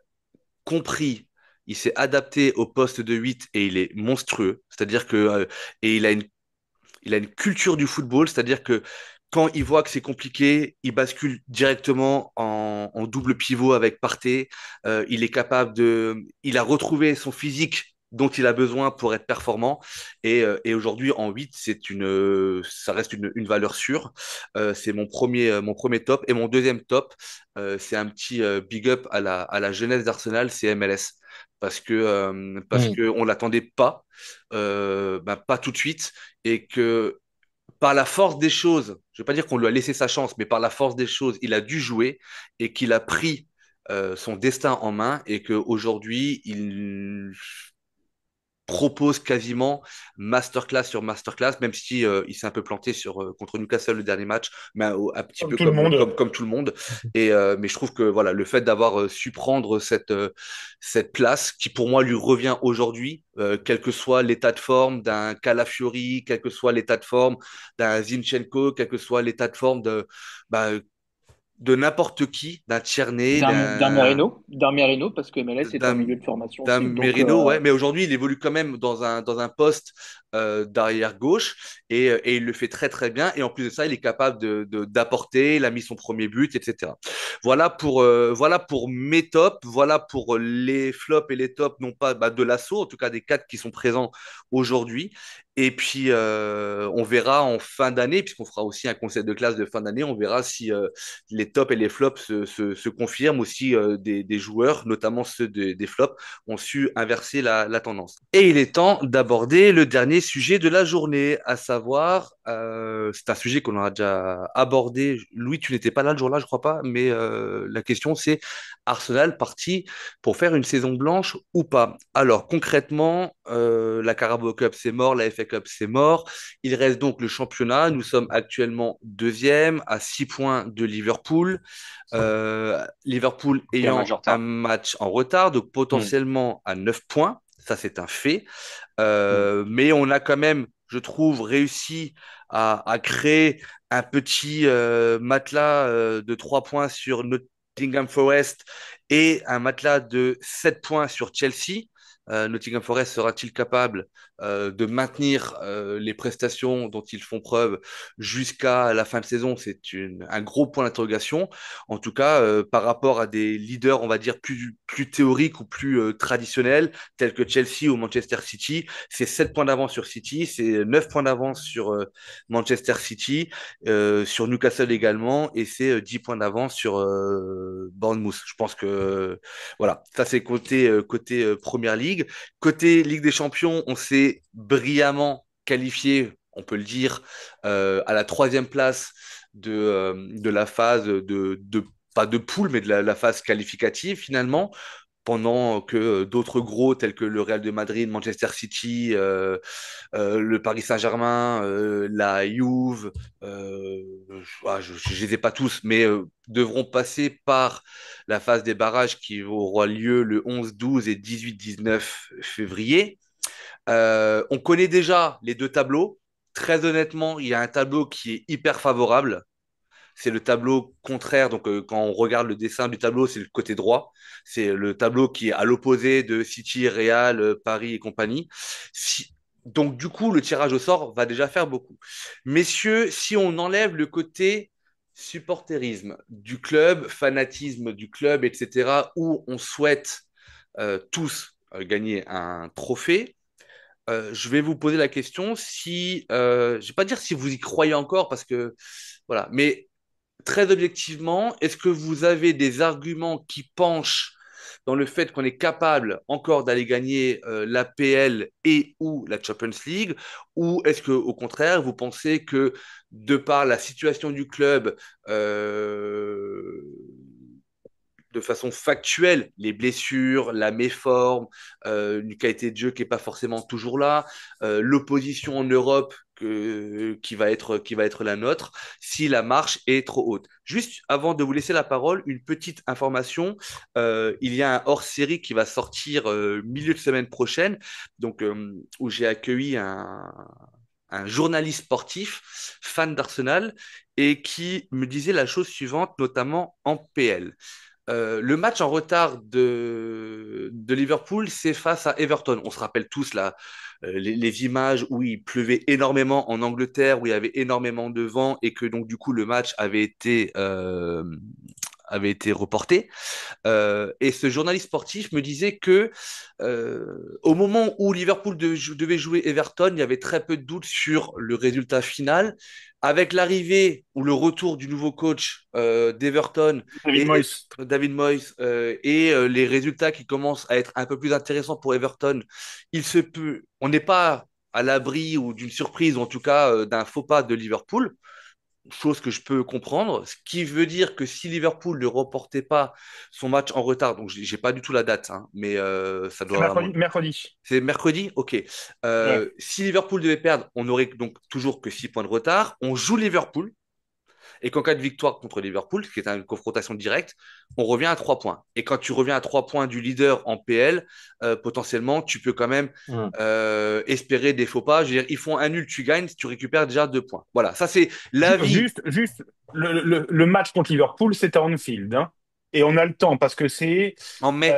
compris, il s'est adapté au poste de 8 et il est monstrueux. C'est-à-dire que et il a une culture du football, c'est-à-dire que quand il voit que c'est compliqué, il bascule directement en double pivot avec Partey. Il est capable il a retrouvé son physique dont il a besoin pour être performant. Et aujourd'hui, en 8, ça reste une valeur sûre. C'est mon premier top. Et mon deuxième top, c'est un petit big up à la jeunesse d'Arsenal, c'est MLS. Parce que Mm. on l'attendait pas, pas tout de suite, et que par la force des choses, je ne vais pas dire qu'on lui a laissé sa chance, mais par la force des choses, il a dû jouer et qu'il a pris son destin en main et qu'aujourd'hui, il propose quasiment masterclass sur masterclass, même si il s'est un peu planté contre Newcastle le dernier match, mais un petit Comme peu tout le comme, monde. comme, comme tout le monde. Mais je trouve que voilà, le fait d'avoir su prendre cette place qui pour moi lui revient aujourd'hui, quel que soit l'état de forme d'un Calafiori, quel que soit l'état de forme d'un Zinchenko, quel que soit l'état de forme bah, de n'importe qui, d'un Tierney, D'un Merino, parce que MLS est un d'un milieu de formation d'un aussi. Donc, Merino, ouais, mais aujourd'hui il évolue quand même dans un poste d'arrière gauche et il le fait très très bien et en plus de ça il est capable d'apporter, il a mis son premier but, etc. Voilà pour mes tops, voilà pour les flops et les tops, non pas de l'assaut, en tout cas des quatre qui sont présents aujourd'hui. Et puis on verra en fin d'année, puisqu'on fera aussi un conseil de classe de fin d'année, on verra si les tops et les flops se confirment, aussi des joueurs, notamment ceux des flops, ont su inverser la tendance. Et il est temps d'aborder le dernier sujet de la journée, à savoir, c'est un sujet qu'on aura déjà abordé. Louis, tu n'étais pas là le jour-là, je crois pas, mais la question c'est Arsenal parti pour faire une saison blanche ou pas? Alors concrètement, la Carabao Cup c'est mort, la FA Cup c'est mort. Il reste donc le championnat. Nous sommes actuellement deuxième à 6 points de Liverpool. Liverpool Et un match ayant en un retard. match en retard, donc Mm. potentiellement à 9 points. Ça, c'est un fait. Mm. Mais on a quand même je trouve, réussi à créer un petit matelas de 3 points sur Nottingham Forest et un matelas de 7 points sur Chelsea. Nottingham Forest sera-t-il capable de maintenir les prestations dont ils font preuve jusqu'à la fin de saison? C'est un gros point d'interrogation. En tout cas, par rapport à des leaders, on va dire, plus théoriques ou plus traditionnels, tels que Chelsea ou Manchester City, c'est 7 points d'avance sur City, c'est 9 points d'avance sur Manchester City, sur Newcastle également, et c'est 10 points d'avance sur Bournemouth. Je pense que voilà, ça c'est côté Première Ligue. Côté Ligue des Champions, on s'est brillamment qualifié, on peut le dire, à la troisième place de la phase pas de poule, mais de la phase qualificative finalement, pendant que d'autres gros tels que le Real de Madrid, Manchester City, le Paris Saint-Germain, la Juve, je les ai pas tous, mais devront passer par la phase des barrages qui aura lieu le 11, 12 et 18, 19 février. On connaît déjà les deux tableaux. Très honnêtement, il y a un tableau qui est hyper favorable. C'est le tableau contraire. Donc, quand on regarde le dessin du tableau, c'est le côté droit. C'est le tableau qui est à l'opposé de City, Real, Paris et compagnie. Donc, du coup, le tirage au sort va déjà faire beaucoup. Messieurs, si on enlève le côté supporterisme du club, fanatisme du club, etc., où on souhaite tous gagner un trophée, je vais vous poser la question si, je ne vais pas dire si vous y croyez encore, parce que voilà, mais très objectivement, est-ce que vous avez des arguments qui penchent dans le fait qu'on est capable encore d'aller gagner l'APL et ou la Champions League, ou est-ce que au contraire vous pensez que de par la situation du club, de façon factuelle, les blessures, la méforme, une qualité de jeu qui n'est pas forcément toujours là, l'opposition en Europe qui va être la nôtre, si la marche est trop haute. Juste avant de vous laisser la parole, une petite information. Il y a un hors-série qui va sortir milieu de semaine prochaine, donc où j'ai accueilli un journaliste sportif, fan d'Arsenal, et qui me disait la chose suivante, notamment en PL. Le match en retard de Liverpool, c'est face à Everton. On se rappelle tous là, les images où il pleuvait énormément en Angleterre, où il y avait énormément de vent et que donc du coup le match avait été reporté. Et ce journaliste sportif me disait que au moment où Liverpool devait jouer Everton, il y avait très peu de doutes sur le résultat final. Avec l'arrivée ou le retour du nouveau coach d'Everton David et Moyes. David Moyes et les résultats qui commencent à être un peu plus intéressants pour Everton, on n'est pas à l'abri ou d'une surprise, ou en tout cas d'un faux pas de Liverpool, chose que je peux comprendre, ce qui veut dire que si Liverpool ne reportait pas son match en retard, donc j'ai pas du tout la date, hein, mais ça C'est doit... mercredi. C'est mercredi? Ok. Ouais. Si Liverpool devait perdre, on aurait donc toujours que 6 points de retard. On joue Liverpool. Et qu'en cas de victoire contre Liverpool, ce qui est une confrontation directe, on revient à 3 points. Et quand tu reviens à 3 points du leader en PL, potentiellement, tu peux quand même Mm. espérer des faux pas. Je veux dire, ils font un nul, tu gagnes, tu récupères déjà 2 points. Voilà, ça c'est l'avis Juste le match contre Liverpool, c'est à Anfield, hein. Et on a le temps parce que en mai.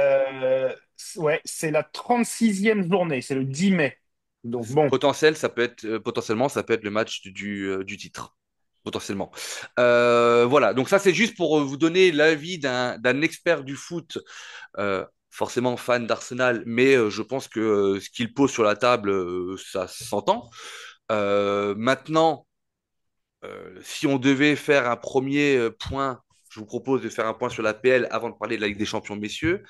ouais, c'est la 36e journée, c'est le 10 mai. Donc bon, Potentiellement, ça peut être le match du titre. Potentiellement. Voilà, donc ça c'est juste pour vous donner l'avis d'un expert du foot, forcément fan d'Arsenal, mais je pense que ce qu'il pose sur la table, ça s'entend. Maintenant, si on devait faire un premier point, je vous propose de faire un point sur la PL avant de parler de la Ligue des Champions, messieurs.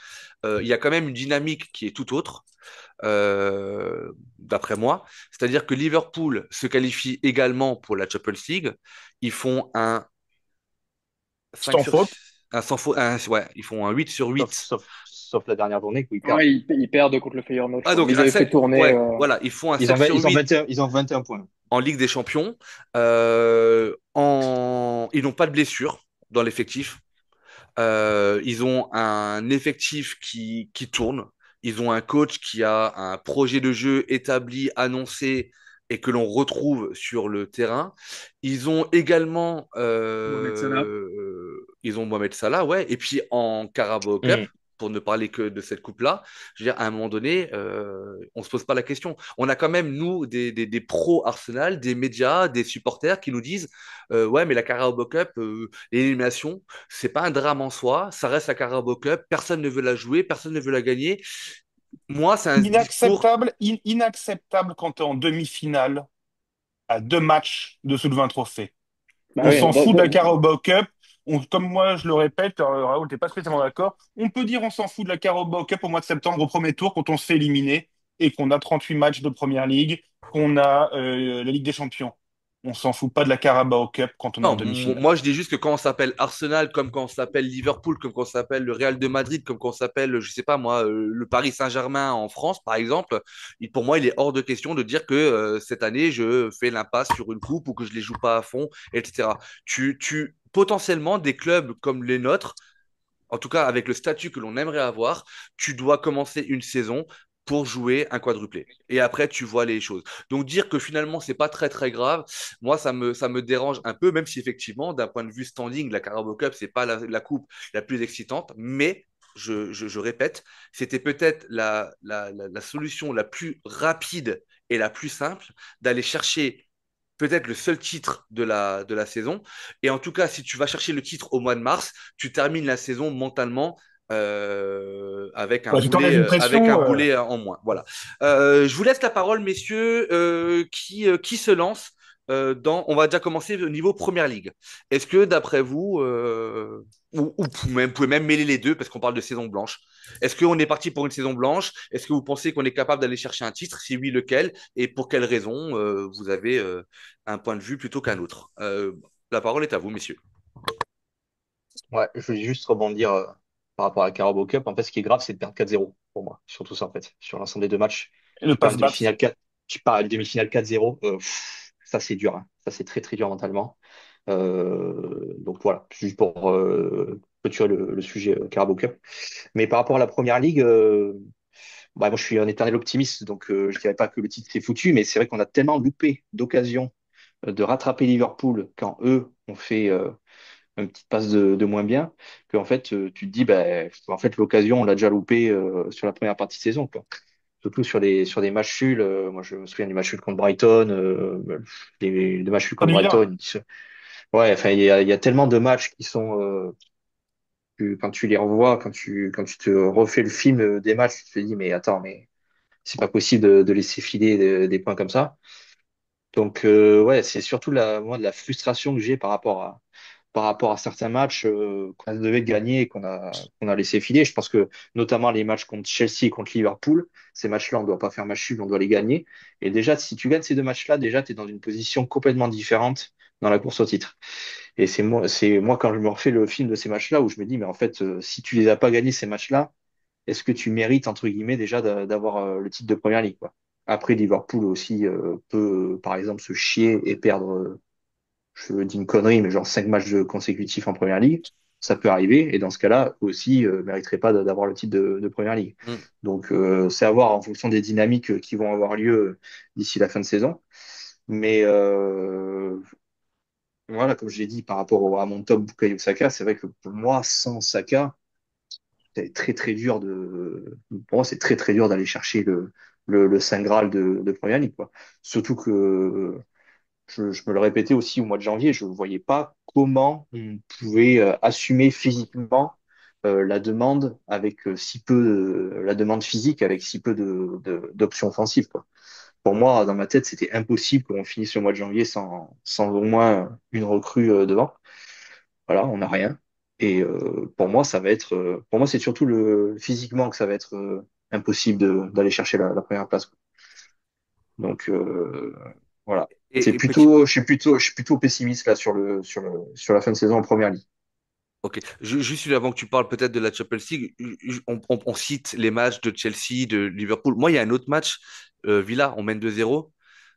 Il y a quand même une dynamique qui est tout autre, d'après moi. C'est-à-dire que Liverpool se qualifie également pour la Champions League. Ils font un 5 sans sur faute. un sans faute, ouais, ils font un 8 sur Sauf, 8. sauf, sauf la dernière journée où ils perdent. Ouais, ils perdent contre le Feyenoord, je Ah, crois. donc Mais ils un avaient fait 7, tourner. ouais, voilà, ils font un Ils ont, 7 vingt- sur ils ont 8 21, ils ont 21 points. en Ligue des Champions. Ils n'ont pas de blessure dans l'effectif. Ils ont un effectif qui tourne. Ils ont un coach qui a un projet de jeu établi, annoncé et que l'on retrouve sur le terrain. Ils ont également Mohamed Salah. ils ont Mohamed Salah, ouais, et puis en Carabao Cup. Mm. Pour ne parler que de cette coupe-là, je veux dire, à un moment donné, on se pose pas la question. On a quand même, nous, des pros Arsenal, des médias, des supporters qui nous disent ouais, mais la Carabao Cup, l'élimination, c'est pas un drame en soi, ça reste la Carabao Cup, personne ne veut la jouer, personne ne veut la gagner. Moi, c'est un discours. Inacceptable quand tu es en demi-finale à 2 matchs de soulever un trophée. Bah On ouais, s'en fout de la Carabao Cup. Comme moi, je le répète, Raoul, t'es pas spécialement d'accord. On peut dire on s'en fout de la Carabao Cup au mois de septembre, au premier tour, quand on se fait éliminer et qu'on a 38 matchs de Première Ligue, qu'on a la Ligue des Champions. On s'en fout pas de la Carabao Cup quand on est en Non, demi-finale. moi je dis juste que quand on s'appelle Arsenal, comme quand on s'appelle Liverpool, comme quand on s'appelle le Real de Madrid, comme quand on s'appelle, je sais pas moi, le Paris Saint-Germain en France, par exemple, pour moi il est hors de question de dire que cette année je fais l'impasse sur une coupe ou que je les joue pas à fond, etc. Potentiellement des clubs comme les nôtres, en tout cas avec le statut que l'on aimerait avoir, tu dois commencer une saison pour jouer un quadruplé. Et après, tu vois les choses. Donc dire que finalement, c'est pas très très grave, moi, ça me dérange un peu, même si effectivement, d'un point de vue standing, la Carabao Cup, c'est pas la coupe la plus excitante, mais je répète, c'était peut-être la solution la plus rapide et la plus simple d'aller chercher peut-être le seul titre de la saison. Et en tout cas, si tu vas chercher le titre au mois de mars, tu termines la saison mentalement Bah, tu t'enlèves une avec un pression. boulet en moins. Voilà. Je vous laisse la parole, messieurs, qui se lance on va déjà commencer au niveau Première Ligue. Est-ce que, d'après vous, ou vous pouvez même mêler les deux, parce qu'on parle de saison blanche, est-ce qu'on est parti pour une saison blanche? Est-ce que vous pensez qu'on est capable d'aller chercher un titre? Si oui, lequel? Et pour quelles raisons vous avez un point de vue plutôt qu'un autre? La parole est à vous, messieurs. Ouais, je voulais juste rebondir par rapport à la Carabao Cup. En fait, ce qui est grave, c'est de perdre 4-0 pour moi. Surtout ça, en fait. Sur l'ensemble des 2 matchs, Et ne tu pas perds se une battre. demi-finale 4, tu pars à une demi-finale 4-0. Ça, c'est dur, hein. Ça, c'est très, très dur mentalement. Donc voilà, juste pour clôturer le sujet Carabao Cup. Mais par rapport à la Première Ligue, bah, moi, je suis un éternel optimiste. Donc, je dirais pas que le titre est foutu, mais c'est vrai qu'on a tellement loupé d'occasions de rattraper Liverpool quand eux ont fait une petite passe de moins bien, que en fait tu te dis bah en fait l'occasion on l'a déjà loupé sur la première partie de saison quoi. Surtout sur des matchs nuls. Moi je me souviens du match nul contre Brighton, les 2 matchs nuls contre Aston Villa. Brighton. Ouais, enfin il y a tellement de matchs qui sont quand tu les revois, quand tu te refais le film des matchs, tu te dis mais attends mais c'est pas possible de laisser filer des points comme ça. Donc ouais, c'est surtout moi de la frustration que j'ai par rapport à certains matchs qu'on devait gagner et qu'on a laissé filer. Je pense que notamment les matchs contre Chelsea et contre Liverpool, ces matchs-là, on ne doit pas faire match nul, on doit les gagner. Et déjà, si tu gagnes ces 2 matchs-là, déjà, tu es dans une position complètement différente dans la course au titre. Et c'est moi quand je me refais le film de ces matchs-là où je me dis, mais en fait, si tu les as pas gagnés ces matchs-là, est-ce que tu mérites, entre guillemets, déjà d'avoir le titre de Première Ligue, quoi. Après, Liverpool aussi peut, par exemple, se chier et perdre je dis une connerie, mais genre 5 matchs consécutifs en Première Ligue, ça peut arriver. Et dans ce cas-là, eux aussi, mériterait pas d'avoir le titre de Première Ligue. Mm. Donc, c'est à voir en fonction des dynamiques qui vont avoir lieu d'ici la fin de saison. Mais voilà, comme je l'ai dit par rapport à mon top Bukayo Saka, c'est vrai que pour moi, sans Saka, c'est très très dur pour moi, c'est très très dur d'aller chercher le Saint Graal de Première Ligue, quoi. Surtout que je me le répétais aussi au mois de janvier, je ne voyais pas comment on pouvait assumer physiquement la demande avec si peu la demande physique avec si peu d'options offensives, quoi. Pour moi, dans ma tête, c'était impossible qu'on finisse le mois de janvier sans au moins une recrue devant. Voilà, on n'a rien. Et pour moi, pour moi, c'est surtout physiquement que ça va être impossible d'aller chercher la première place, quoi. Donc voilà. Et petit. Je suis plutôt pessimiste là sur la fin de saison en Première Ligue. Ok, juste avant que tu parles peut-être de la Champions League, on cite les matchs de Chelsea, de Liverpool. Moi, il y a un autre match, Villa, on mène 2-0,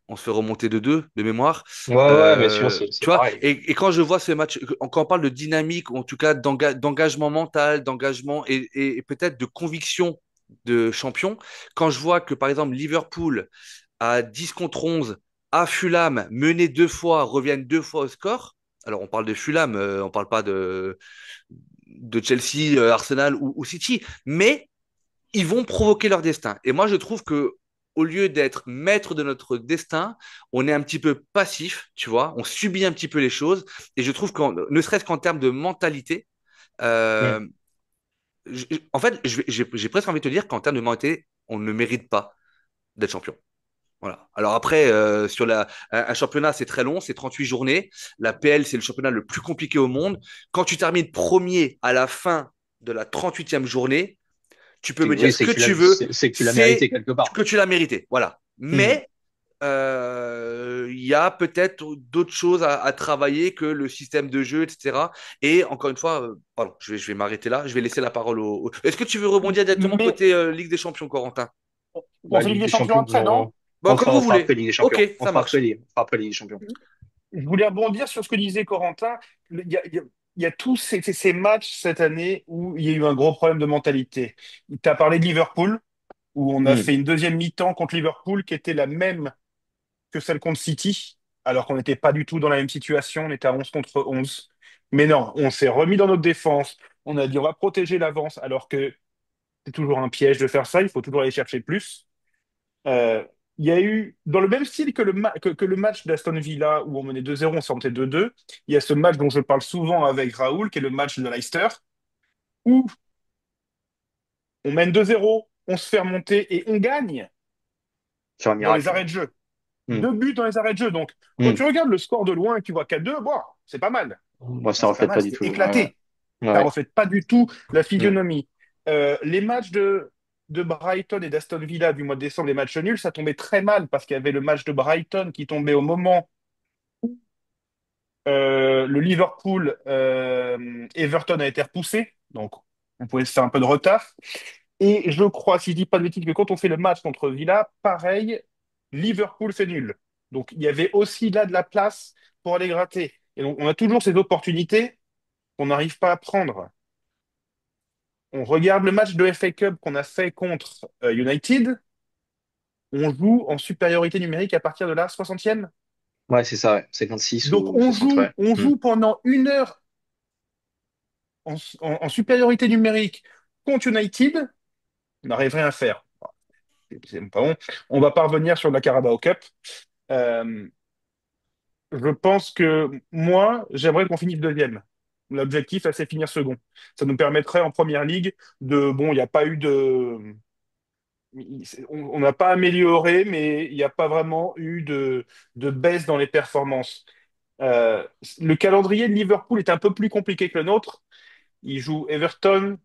on se fait remonter de 2 de mémoire. Ouais, ouais, mais sinon, c'est Tu vois, pareil. et quand je vois ce match, quand on parle de dynamique, ou en tout cas d'engagement mental, d'engagement et peut-être de conviction de champion, quand je vois que par exemple Liverpool à 10 contre 11 à Fulham, mener deux fois, reviennent deux fois au score. Alors, on parle de Fulham, on parle pas de Chelsea, Arsenal ou City, mais ils vont provoquer leur destin. Et moi, je trouve que au lieu d'être maître de notre destin, on est un petit peu passif, tu vois, on subit un petit peu les choses. Et je trouve qu'en, ne serait-ce qu'en termes de mentalité, Mm. euh, en fait, j'ai presque envie de te dire qu'en termes de mentalité, on ne mérite pas d'être champion. Voilà. Alors après, sur un championnat, c'est très long, c'est 38 journées. La PL, c'est le championnat le plus compliqué au monde. Quand tu termines premier à la fin de la 38e journée, tu peux me dire Oui, ce que tu veux, c'est que tu l'as mérité c'est quelque part. que tu l'as mérité. Voilà. Mm. Mais il y a peut-être d'autres choses à travailler que le système de jeu, etc. Et encore une fois, pardon, je vais m'arrêter là. Je vais laisser la parole Est-ce que tu veux rebondir directement Mais côté Ligue des Champions, Corentin? on Bah, fait Ligue Ligue des des Champions Champions, après, non? Bon, comme on vous fera voulez. après Ligue des Ok, Champions. ça marche. On fera après Ligue des Champions. Je voulais rebondir sur ce que disait Corentin. Il y a tous ces matchs cette année où il y a eu un gros problème de mentalité. Tu as parlé de Liverpool, où on a Mm. fait une deuxième mi-temps contre Liverpool qui était la même que celle contre City, alors qu'on n'était pas du tout dans la même situation, on était à 11 contre 11. Mais non, on s'est remis dans notre défense, on a dit on va protéger l'avance, alors que c'est toujours un piège de faire ça, il faut toujours aller chercher plus. Euh, il y a eu, dans le même style que le match d'Aston Villa où on menait 2-0, on sortait 2-2, il y a ce match dont je parle souvent avec Raoul, qui est le match de Leicester, où on mène 2-0, on se fait remonter et on gagne Sur un dans les miracle. arrêts de jeu. Mm. Deux buts dans les arrêts de jeu. Donc, quand Mm. tu regardes le score de loin et que tu vois 4-2, bon, c'est pas mal. Moi, Enfin, ça c'est pas reflète mal, pas du c'était tout. Ouais. éclaté. Ça Ouais. reflète pas du tout la Mm. physionomie. Les matchs de Brighton et d'Aston Villa du mois de décembre, les matchs nuls, ça tombait très mal parce qu'il y avait le match de Brighton qui tombait au moment le Liverpool Everton a été repoussé. Donc, on pouvait se faire un peu de retard. Et je crois, si je dis pas de bêtises, que quand on fait le match contre Villa, pareil, Liverpool fait nul. Donc, il y avait aussi là de la place pour aller gratter. Et donc, on a toujours ces opportunités qu'on n'arrive pas à prendre. On regarde le match de FA Cup qu'on a fait contre United. On joue en supériorité numérique à partir de la 60e. Ouais, c'est ça, ouais. 56 Donc ou 60, ouais. on Mm. joue pendant une heure en supériorité numérique contre United. On n'arrive rien à faire. C'est pas bon. On va pas revenir sur la Carabao Cup. Euh, je pense que moi, j'aimerais qu'on finisse deuxième. L'objectif, là, c'est finir second. Ça nous permettrait en première ligue de, bon, il n'y a pas eu de, on n'a pas amélioré, mais il n'y a pas vraiment eu de baisse dans les performances. Euh, le calendrier de Liverpool est un peu plus compliqué que le nôtre. Ils jouent Everton,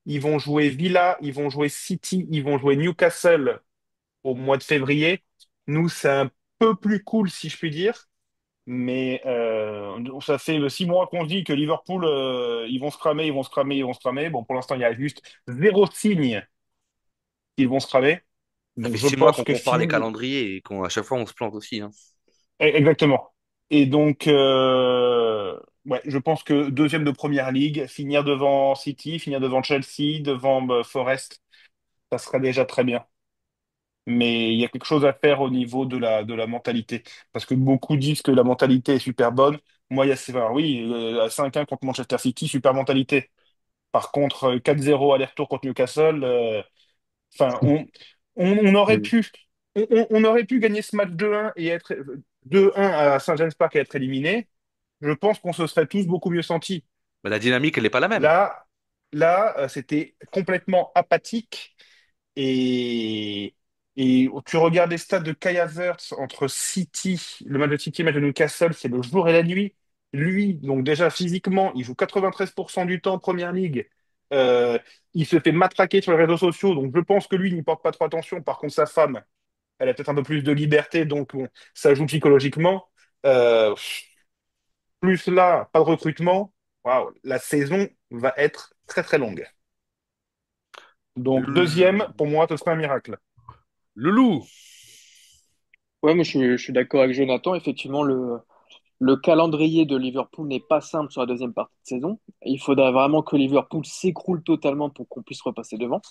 ils vont jouer Villa, ils vont jouer City, ils vont jouer Newcastle au mois de février. Nous, c'est un peu plus cool, si je puis dire. Mais ça fait 6 mois qu'on se dit que Liverpool, ils vont se cramer, ils vont se cramer, ils vont se cramer. Bon, pour l'instant, il y a juste zéro signe qu'ils vont se cramer. Ça Donc, fait je 6 mois pense qu'on que compare les fini... calendriers et qu'à chaque fois on se plante aussi, hein. Exactement. Et donc, ouais, je pense que deuxième de Première Ligue, finir devant City, finir devant Chelsea, devant Forest, ça serait déjà très bien. Mais il y a quelque chose à faire au niveau de la mentalité. Parce que beaucoup disent que la mentalité est super bonne. Moi, il y a, enfin, oui, à 5-1 contre Manchester City, super mentalité. Par contre, 4-0 aller-retour contre Newcastle, enfin, on aurait Mm. pu, on aurait pu gagner ce match 2-1 et être 2-1 à Saint-James Park et être éliminé. Je pense qu'on se serait tous beaucoup mieux sentis. Mais la dynamique, elle n'est pas la même. Là, c'était complètement apathique. Et, et tu regardes les stats de Kai Havertz entre City, le match de City et le match de Newcastle, c'est le jour et la nuit. Lui, donc déjà physiquement, il joue 93% du temps en Première Ligue. Euh, il se fait matraquer sur les réseaux sociaux, donc je pense que lui il n'y porte pas trop attention. Par contre, sa femme, elle a peut-être un peu plus de liberté, donc bon, ça joue psychologiquement. Euh, plus là, pas de recrutement. Waouh, la saison va être très très longue. Donc deuxième, pour moi, ce serait un miracle. Loulou. Ouais, moi je suis d'accord avec Jonathan. Effectivement, le calendrier de Liverpool n'est pas simple sur la deuxième partie de saison. Il faudra vraiment que Liverpool s'écroule totalement pour qu'on puisse repasser devant.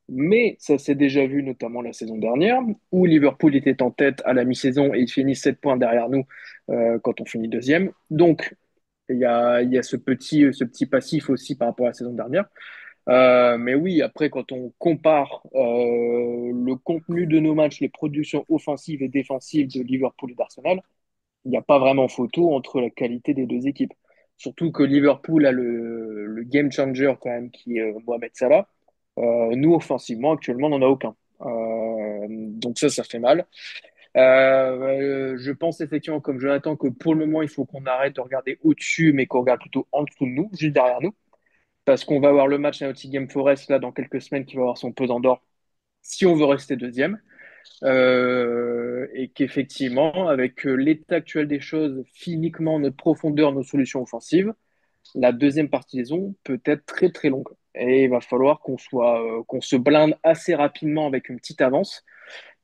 Mais ça s'est déjà vu notamment la saison dernière, où Liverpool était en tête à la mi-saison et il finit 7 points derrière nous quand on finit deuxième. Donc, il y a ce petit passif aussi par rapport à la saison dernière. Mais oui, après, quand on compare le contenu de nos matchs, les productions offensives et défensives de Liverpool et d'Arsenal, il n'y a pas vraiment photo entre la qualité des deux équipes. Surtout que Liverpool a le game changer quand même, qui est Mohamed Salah. Nous, offensivement, actuellement, on n'en a aucun. Donc ça fait mal. Je pense effectivement, comme Jonathan, que pour le moment, il faut qu'on arrête de regarder au-dessus, mais qu'on regarde plutôt en dessous de nous, juste derrière nous. Parce qu'on va avoir le match à Nottingham Forest là dans quelques semaines qui va avoir son pesant d'or si on veut rester deuxième. Et qu'effectivement, avec l'état actuel des choses, physiquement, notre profondeur, nos solutions offensives, la deuxième partie des saison peut être très très longue. Et il va falloir qu'on se blinde assez rapidement avec une petite avance,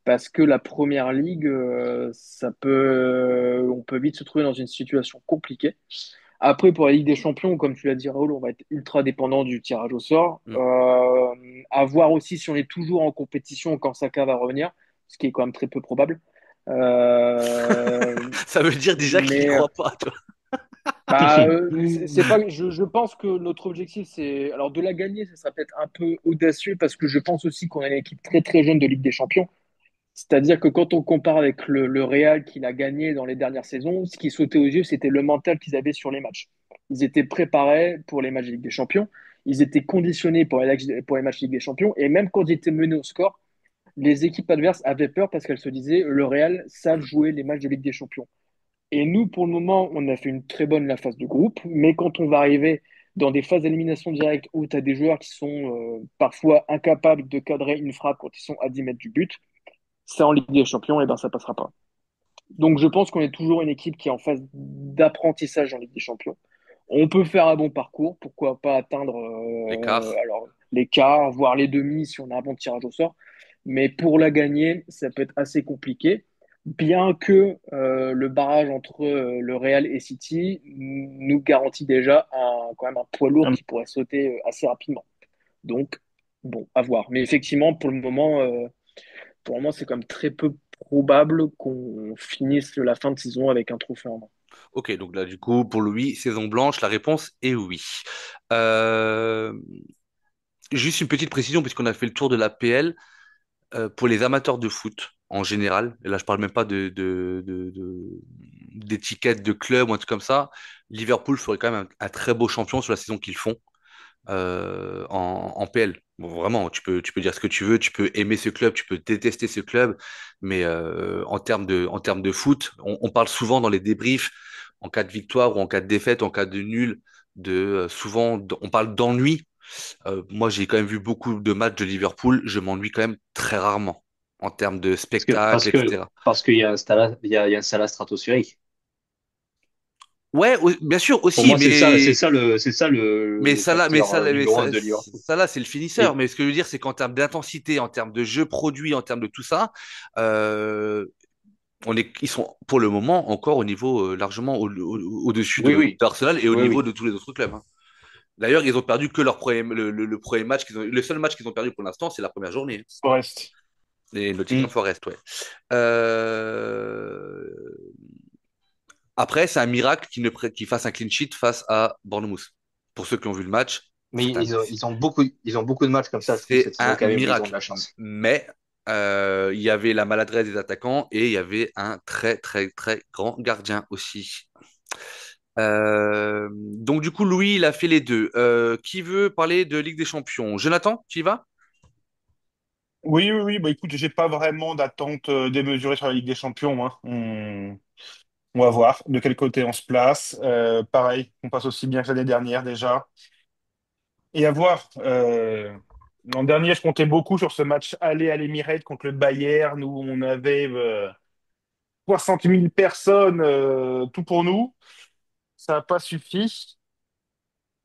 parce que la première ligue, on peut vite se trouver dans une situation compliquée. Après, pour la Ligue des Champions, comme tu l'as dit, Raoul, on va être ultra dépendant du tirage au sort. Mm. À voir aussi si on est toujours en compétition quand Saka va revenir, ce qui est quand même très peu probable. Euh, Ça veut dire déjà qu'il y mais croit pas, toi. c'est pas. Je pense que notre objectif, c'est alors de la gagner, ça sera peut-être un peu audacieux parce que je pense aussi qu'on a une équipe très très jeune de Ligue des Champions. C'est-à-dire que quand on compare avec le Real qu'il a gagné dans les dernières saisons, ce qui sautait aux yeux, c'était le mental qu'ils avaient sur les matchs. Ils étaient préparés pour les matchs de Ligue des Champions, ils étaient conditionnés pour les matchs de Ligue des Champions, et même quand ils étaient menés au score, les équipes adverses avaient peur parce qu'elles se disaient le Real savent jouer les matchs de Ligue des Champions. Et nous, pour le moment, on a fait une très bonne la phase de groupe, mais quand on va arriver dans des phases d'élimination directe où tu as des joueurs qui sont parfois incapables de cadrer une frappe quand ils sont à 10 mètres du but, ça en Ligue des Champions, et ben ça passera pas. Donc je pense qu'on est toujours une équipe qui est en phase d'apprentissage en Ligue des Champions. On peut faire un bon parcours, pourquoi pas atteindre L'écart. alors les quarts, voire les demi si on a un bon tirage au sort. Mais pour la gagner, ça peut être assez compliqué. Bien que le barrage entre le Real et City nous garantit déjà quand même un poids lourd qui pourrait sauter assez rapidement. Donc, bon, à voir. Mais effectivement, pour le moment, c'est quand même très peu probable qu'on finisse la fin de saison avec un trophée en main. Ok, donc là, du coup, pour Louis, saison blanche, la réponse est oui. Euh, Juste une petite précision, puisqu'on a fait le tour de la PL. Pour les amateurs de foot en général, et là je parle même pas d'étiquette de club ou un truc comme ça, Liverpool ferait quand même un très beau champion sur la saison qu'ils font en PL. Bon, vraiment, tu peux dire ce que tu veux, tu peux aimer ce club, tu peux détester ce club, mais en termes de foot, on parle souvent dans les débriefs, en cas de victoire ou en cas de défaite, en cas de nul, souvent on parle d'ennui. Moi, j'ai quand même vu beaucoup de matchs de Liverpool. Je m'ennuie quand même très rarement en termes de Parce que, spectacle, parce que, etc. parce qu'il y a il y a un Salah stratosphérique. Ouais, bien sûr Pour aussi, moi, mais c'est ça mais le ça là, mais facteur ça, là, mais numéro ça, un de Liverpool. ça là, c'est le finisseur. Et Mais ce que je veux dire, c'est qu'en termes d'intensité, en termes de jeu produit, en termes de tout ça, euh, ils sont pour le moment encore au niveau largement au-dessus oui, oui, d'Arsenal et au oui, niveau oui. de tous les autres clubs, hein. D'ailleurs, ils ont perdu que leur premier, le premier match le seul match qu'ils ont perdu pour l'instant, c'est la première journée. Forest. Les Nottingham Mm. Forest, ouais. Euh, Après, c'est un miracle qu'il fasse un clean sheet face à Bournemouth. Pour ceux qui ont vu le match, Mais ils ont beaucoup de matchs comme ça, je trouve, c'est cette saison un quand même, où ils ont de miracle. la chance. Mais il y avait la maladresse des attaquants et il y avait un très, très, très grand gardien aussi. Donc, du coup, Louis, il a fait les deux. Qui veut parler de Ligue des Champions? Jonathan, tu y vas? Oui, oui, oui. Bah, écoute, j'ai pas vraiment d'attente démesurée sur la Ligue des Champions, hein. On va voir de quel côté on se place. Pareil, on passe aussi bien que l'année dernière déjà. Et à voir. L'an dernier, je comptais beaucoup sur ce match aller à l'Emirates contre le Bayern où on avait 60 000 personnes, tout pour nous. Ça n'a pas suffi.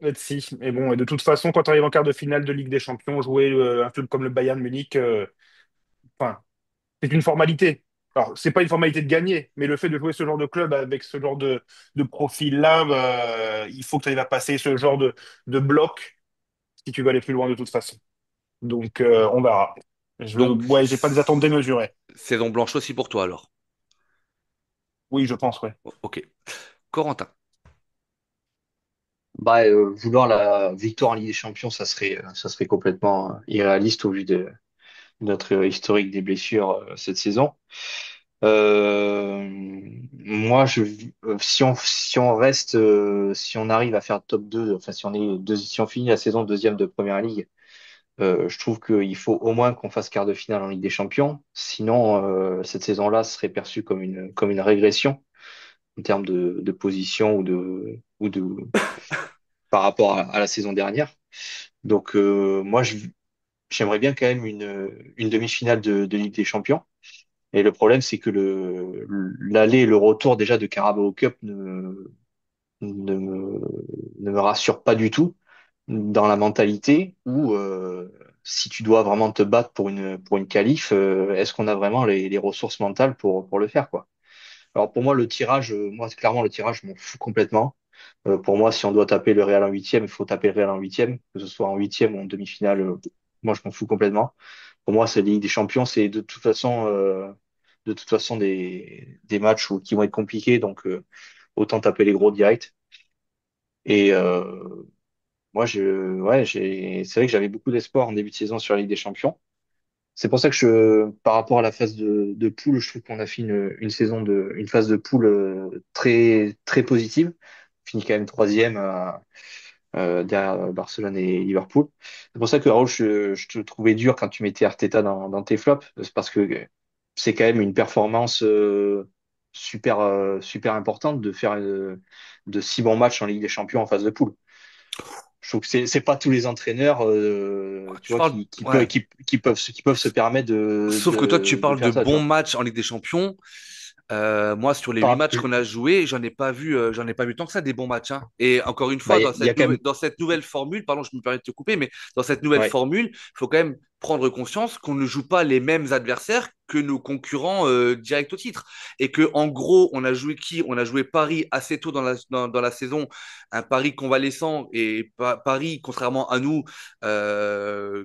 Let's see. Mais bon, et de toute façon, quand on arrive en quart de finale de Ligue des Champions, jouer un club comme le Bayern Munich, enfin, c'est une formalité. Alors, c'est pas une formalité de gagner, mais le fait de jouer ce genre de club avec ce genre de profil-là, il faut que tu arrives à passer ce genre de bloc si tu veux aller plus loin de toute façon. Donc, on verra. Donc, Ouais, j'ai pas des attentes démesurées. saison blanche aussi pour toi alors. Oui, je pense, ouais. Ok. Corentin. Bah, vouloir la victoire en Ligue des Champions, ça serait complètement irréaliste au vu de notre historique des blessures cette saison. Moi, si on reste, si on arrive à faire top 2, enfin si on finit la saison deuxième de Première Ligue, je trouve qu'il faut au moins qu'on fasse quart de finale en Ligue des Champions. Sinon, cette saison-là serait perçue comme une régression en termes de position ou de par rapport à la saison dernière. Donc, j'aimerais bien quand même une demi-finale de Ligue des Champions. Et le problème, c'est que l'aller et le retour déjà de Carabao Cup ne me, ne me rassure pas du tout dans la mentalité où si tu dois vraiment te battre pour une qualif, est-ce qu'on a vraiment les ressources mentales pour le faire, quoi. Alors pour moi, le tirage, moi clairement le tirage, je m'en fous complètement. Pour moi, si on doit taper le Real en huitième, il faut taper le Real en huitième, que ce soit en huitième ou en demi-finale. Moi, je m'en fous complètement. Pour moi, c'est Ligue des Champions, c'est de toute façon des matchs qui vont être compliqués, donc autant taper les gros directs. Et moi, c'est vrai que j'avais beaucoup d'espoir en début de saison sur la Ligue des Champions. C'est pour ça que par rapport à la phase de poule, je trouve qu'on a fait une phase de poule très positive. On finit quand même troisième derrière Barcelone et Liverpool. C'est pour ça que Raoul, je te trouvais dur quand tu mettais Arteta dans tes flops, c'est parce que c'est quand même une performance super importante de faire de si bons matchs en Ligue des Champions en phase de poule. Je trouve que c'est pas tous les entraîneurs, tu Tu vois, parles. Ouais. qui peuvent se permettre Sauf que toi, tu de parles de faire ça, tu bons vois. matchs en Ligue des Champions. Moi, sur les 8 matchs qu'on a joués, j'en ai pas vu tant que ça des bons matchs, hein. Et encore une Bah, fois, il y a quand même, dans cette nouvelle formule, pardon, je me permets de te couper, mais dans cette nouvelle ouais. formule, il faut quand même prendre conscience qu'on ne joue pas les mêmes adversaires que nos concurrents directs au titre. Et que, en gros, on a joué qui? On a joué Paris assez tôt dans la saison, un Paris convalescent, et Paris, contrairement à nous,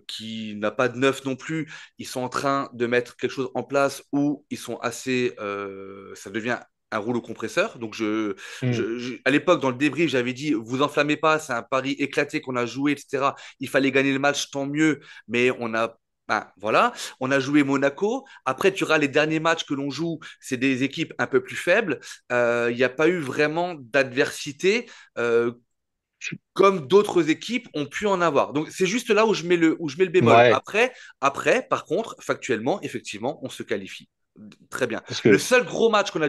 qui n'a pas de neuf non plus, ils sont en train de mettre quelque chose en place où ils sont assez, ça devient un rouleau compresseur. Donc Hmm. à l'époque dans le débrief, j'avais dit vous enflammez pas, c'est un pari éclaté qu'on a joué, etc. Il fallait gagner le match, tant mieux, mais voilà, on a joué Monaco. Après, tu auras les derniers matchs que l'on joue, c'est des équipes un peu plus faibles. Il n'y a pas eu vraiment d'adversité euh, comme d'autres équipes ont pu en avoir. Donc c'est juste là où je mets le bémol. Ouais, Par contre, factuellement, effectivement, on se qualifie. Très bien. parce Le que seul gros match qu'on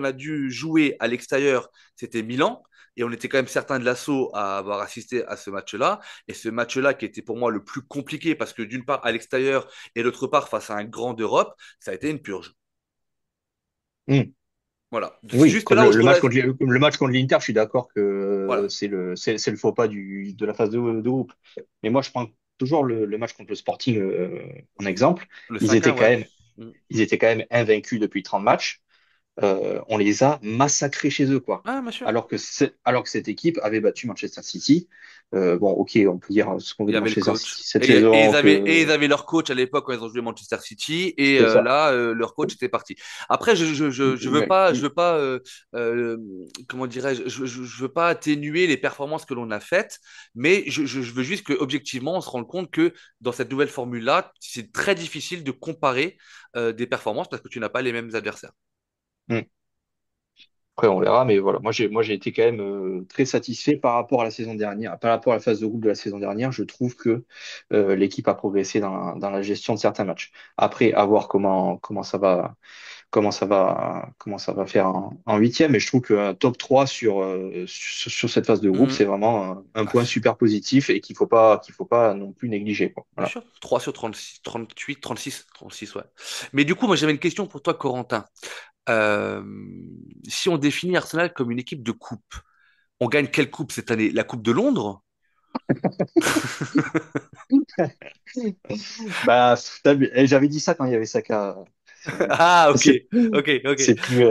a dû jouer à l'extérieur, c'était Milan. Et on était quand même certain de l'assaut à avoir assisté à ce match-là. Et ce match-là, qui était pour moi le plus compliqué, parce que d'une part à l'extérieur et d'autre part face à un grand d'Europe, ça a été une purge. hmm. Voilà. C'est Oui, juste là où je relève. le match contre l'Inter, je suis d'accord que Voilà. c'est le faux pas de la phase de groupe. Mais moi, je prends toujours le match contre le Sporting en exemple. Le Ils étaient 5-1, quand ouais. même, ils étaient quand même invaincus depuis 30 matchs. On les a massacrés chez eux, quoi. Ah, monsieur. Alors que cette équipe avait battu Manchester City. Bon, ok, on peut dire ce qu'on veut Il y de avait le Manchester coach. City cette saison, Et ils que avaient leur coach à l'époque quand ils ont joué Manchester City. Et c'est ça. là, leur coach était parti. Après, Ouais. je veux pas, comment dirais-je, je veux pas atténuer les performances que l'on a faites, mais je veux juste que objectivement, on se rende compte que dans cette nouvelle formule-là, c'est très difficile de comparer des performances parce que tu n'as pas les mêmes adversaires. Hmm. Après, on verra, mais voilà. Moi, j'ai été quand même très satisfait par rapport à la saison dernière, par rapport à la phase de groupe de la saison dernière. Je trouve que l'équipe a progressé dans la gestion de certains matchs. Après, à voir comment ça va faire en huitième. Et je trouve qu'un top 3 sur cette phase de groupe, Mhm. c'est vraiment un Ah, point super positif et qu'il faut pas non plus négliger, quoi. bien Voilà. sûr, 3 sur 36, 38, 36, ouais. Mais du coup, moi, j'avais une question pour toi, Corentin. Euh, Si on définit Arsenal comme une équipe de coupe, on gagne quelle coupe cette année? La Coupe de Londres? Bah, j'avais dit ça quand il y avait Saka. C'est Ah, ok, c'est ok, ok.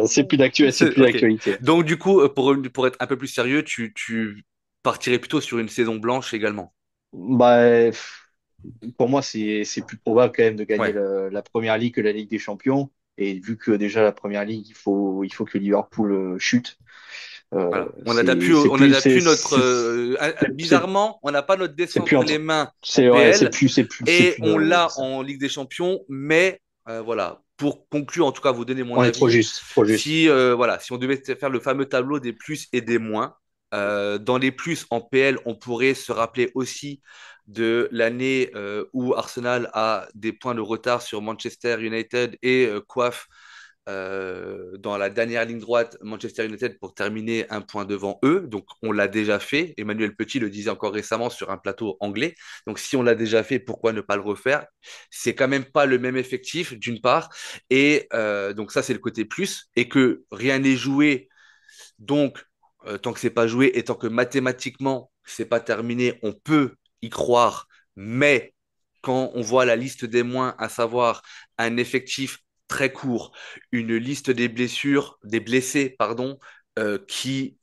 c'est plus Ok. d'actualité. Donc, du coup, pour être un peu plus sérieux, tu partirais plutôt sur une saison blanche également. Bah, pour moi, c'est plus probable quand même de gagner Ouais, la première ligue que la Ligue des Champions. Et vu que déjà la première ligue, il faut que Liverpool chute. voilà. C'est On a plus, déjà plus notre. c'est Bizarrement, on n'a pas notre c'est destin plus entre les entre, mains en c'est ouais, PL c'est et plus on l'a ça. en Ligue des Champions, mais voilà. Pour conclure, en tout cas, vous donner mon On est trop avis. juste, trop juste. Si, voilà, si on devait faire le fameux tableau des plus et des moins, dans les plus en PL, on pourrait se rappeler aussi de l'année où Arsenal a des points de retard sur Manchester United et coiffe dans la dernière ligne droite Manchester United pour terminer un point devant eux. Donc on l'a déjà fait. Emmanuel Petit le disait encore récemment sur un plateau anglais. Donc si on l'a déjà fait, pourquoi ne pas le refaire? C'est quand même pas le même effectif d'une part. Et donc ça c'est le côté plus. Et que rien n'est joué. Donc tant que c'est pas joué et tant que mathématiquement c'est pas terminé, on peut y croire. Mais quand on voit la liste des moins, à savoir un effectif très court, une liste des blessures, des blessés, pardon, qui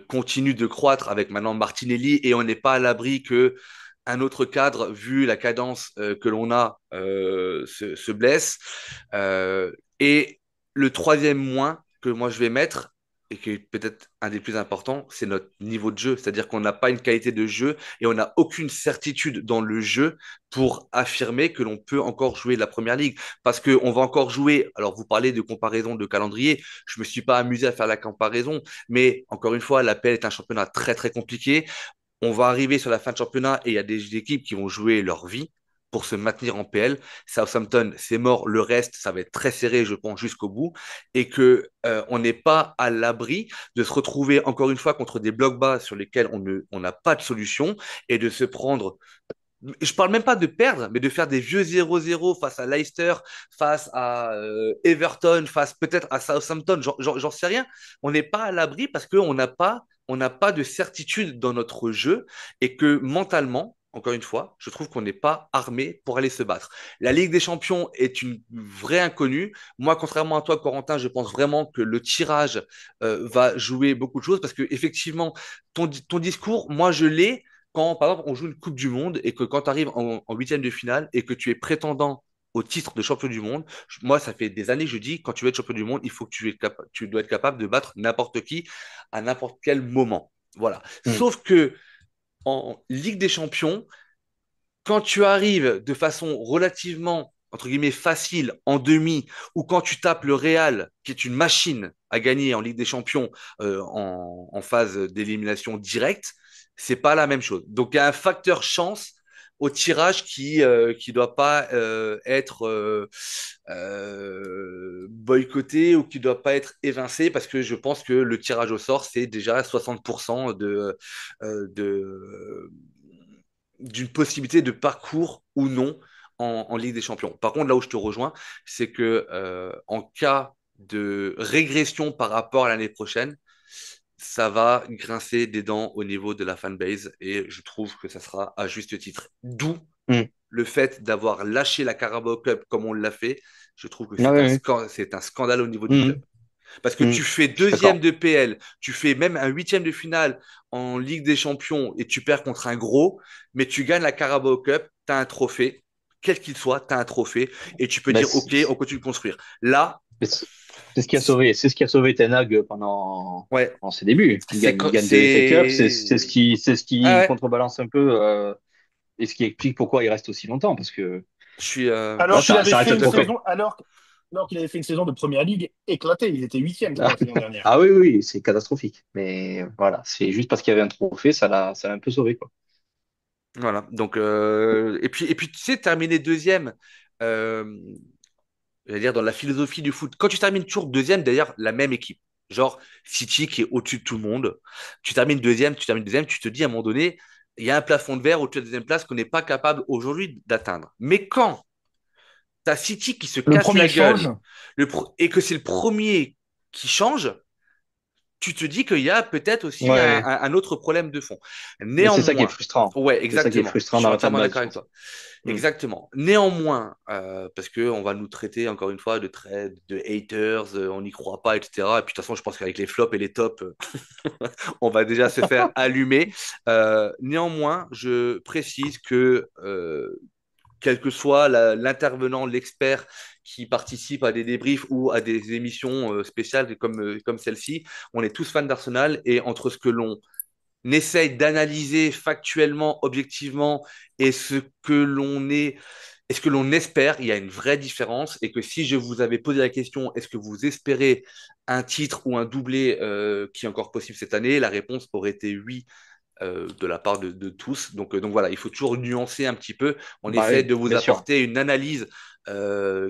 continue de croître avec maintenant Martinelli et on n'est pas à l'abri que un autre cadre, vu la cadence que l'on a, se blesse. Euh, et le troisième moins que moi je vais mettre, et qui est peut-être un des plus importants, c'est notre niveau de jeu. C'est-à-dire qu'on n'a pas une qualité de jeu et on n'a aucune certitude dans le jeu pour affirmer que l'on peut encore jouer la première ligue. Parce qu'on va encore jouer, alors vous parlez de comparaison de calendrier, je ne me suis pas amusé à faire la comparaison, mais encore une fois, l'APL est un championnat très très compliqué. On va arriver sur la fin de championnat et il y a des équipes qui vont jouer leur vie pour se maintenir en PL. Southampton, c'est mort. Le reste, ça va être très serré, je pense, jusqu'au bout. Et que on n'est pas à l'abri de se retrouver encore une fois contre des blocs bas sur lesquels on n'a pas de solution et de se prendre. Je parle même pas de perdre, mais de faire des vieux 0-0 face à Leicester, face à Everton, face peut-être à Southampton, j'en sais rien. On n'est pas à l'abri parce on n'a pas de certitude dans notre jeu et que mentalement, encore une fois, je trouve qu'on n'est pas armé pour aller se battre. La Ligue des Champions est une vraie inconnue. Moi, contrairement à toi, Corentin, je pense vraiment que le tirage va jouer beaucoup de choses parce que effectivement, ton discours, moi, je l'ai quand, par exemple, on joue une Coupe du Monde et que quand tu arrives en huitième de finale et que tu es prétendant au titre de champion du monde, moi, ça fait des années que je dis, quand tu veux être champion du monde, il faut que tu dois être capable de battre n'importe qui à n'importe quel moment. Voilà. Hmm. Sauf que en Ligue des Champions, quand tu arrives de façon relativement, entre guillemets, facile en demi, ou quand tu tapes le Real, qui est une machine à gagner en Ligue des Champions en phase d'élimination directe, c'est pas la même chose. Donc il y a un facteur chance au tirage qui doit pas être boycotté ou qui doit pas être évincé parce que je pense que le tirage au sort c'est déjà 60% de d'une possibilité de parcours ou non en Ligue des Champions. Par contre, là où je te rejoins, c'est que en cas de régression par rapport à l'année prochaine, ça va grincer des dents au niveau de la fanbase et je trouve que ça sera à juste titre. D'où Hmm. le fait d'avoir lâché la Carabao Cup comme on l'a fait. Je trouve que Ah ouais, ouais. c'est un scandale au niveau du Hmm. club. Parce que Hmm. tu fais Je suis deuxième d'accord. de PL, tu fais même un huitième de finale en Ligue des Champions et tu perds contre un gros, mais tu gagnes la Carabao Cup, tu as un trophée, quel qu'il soit, tu as un trophée et tu peux Bah, dire, OK, on continue de construire. Là, c'est c'est ce qui a sauvé Ten Hag ouais, pendant ses débuts. Il gagne deux FA Cup, c'est ce Ah qui ouais, contrebalance un peu et ce qui explique pourquoi il reste aussi longtemps. Parce que je suis. voilà, Alors qu'il ça avait reste fait un une trophée. saison, alors qu'il avait fait une saison de première ligue éclatée. Il était huitième, je crois, la saison dernière. Ah oui, oui, c'est catastrophique. Mais voilà, c'est juste parce qu'il y avait un trophée, ça l'a un peu sauvé, quoi. Voilà. Donc, et puis, tu sais, terminer deuxième, euh, j'allais dire, dans la philosophie du foot. Quand tu termines toujours deuxième, d'ailleurs, la même équipe. Genre City qui est au-dessus de tout le monde. Tu termines deuxième, tu te dis à un moment donné, il y a un plafond de verre au-dessus de la deuxième place qu'on n'est pas capable aujourd'hui d'atteindre. Mais quand tu as City qui se Le casse la premier change. gueule et que c'est le premier qui change, tu te dis qu'il y a peut-être aussi Ouais. un autre problème de fond. Mais c'est ça qui est Néanmoins, frustrant. ouais, C'est ça qui est exactement. Je frustrant suis dans la entièrement fanbase, d'accord je avec pense. toi. Mm. Exactement. Néanmoins, parce que on va nous traiter encore une fois de trade, de haters, on n'y croit pas, etc. Et puis de toute façon, je pense qu'avec les flops et les tops, on va déjà se faire allumer. Néanmoins, je précise que quel que soit l'intervenant, l'expert qui participe à des débriefs ou à des émissions spéciales comme celle-ci, on est tous fans d'Arsenal et entre ce que l'on essaye d'analyser factuellement, objectivement, et ce que l'on espère, il y a une vraie différence. Et que si je vous avais posé la question, est-ce que vous espérez un titre ou un doublé qui est encore possible cette année, la réponse aurait été oui de la part de tous. Donc voilà, il faut toujours nuancer un petit peu. On Bah essaie oui, de vous bien sûr. apporter une analyse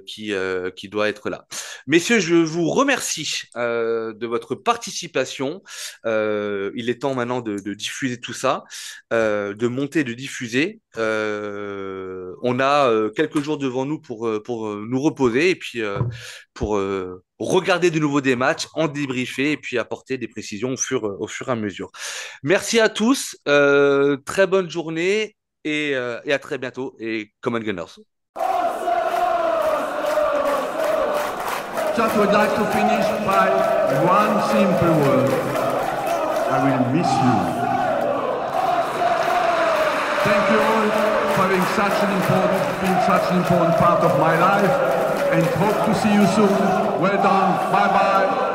qui doit être là. Messieurs, je vous remercie de votre participation. Il est temps maintenant de diffuser tout ça, de monter, de diffuser. On a quelques jours devant nous pour nous reposer et puis pour regarder de nouveau des matchs, en débriefer et puis apporter des précisions au fur et à mesure. Merci à tous, très bonne journée et à très bientôt et Common Gunners. Just would like to finish by one simple word. I will miss you. Thank you all for being such an important part of my life, and hope to see you soon. Well done. Bye bye.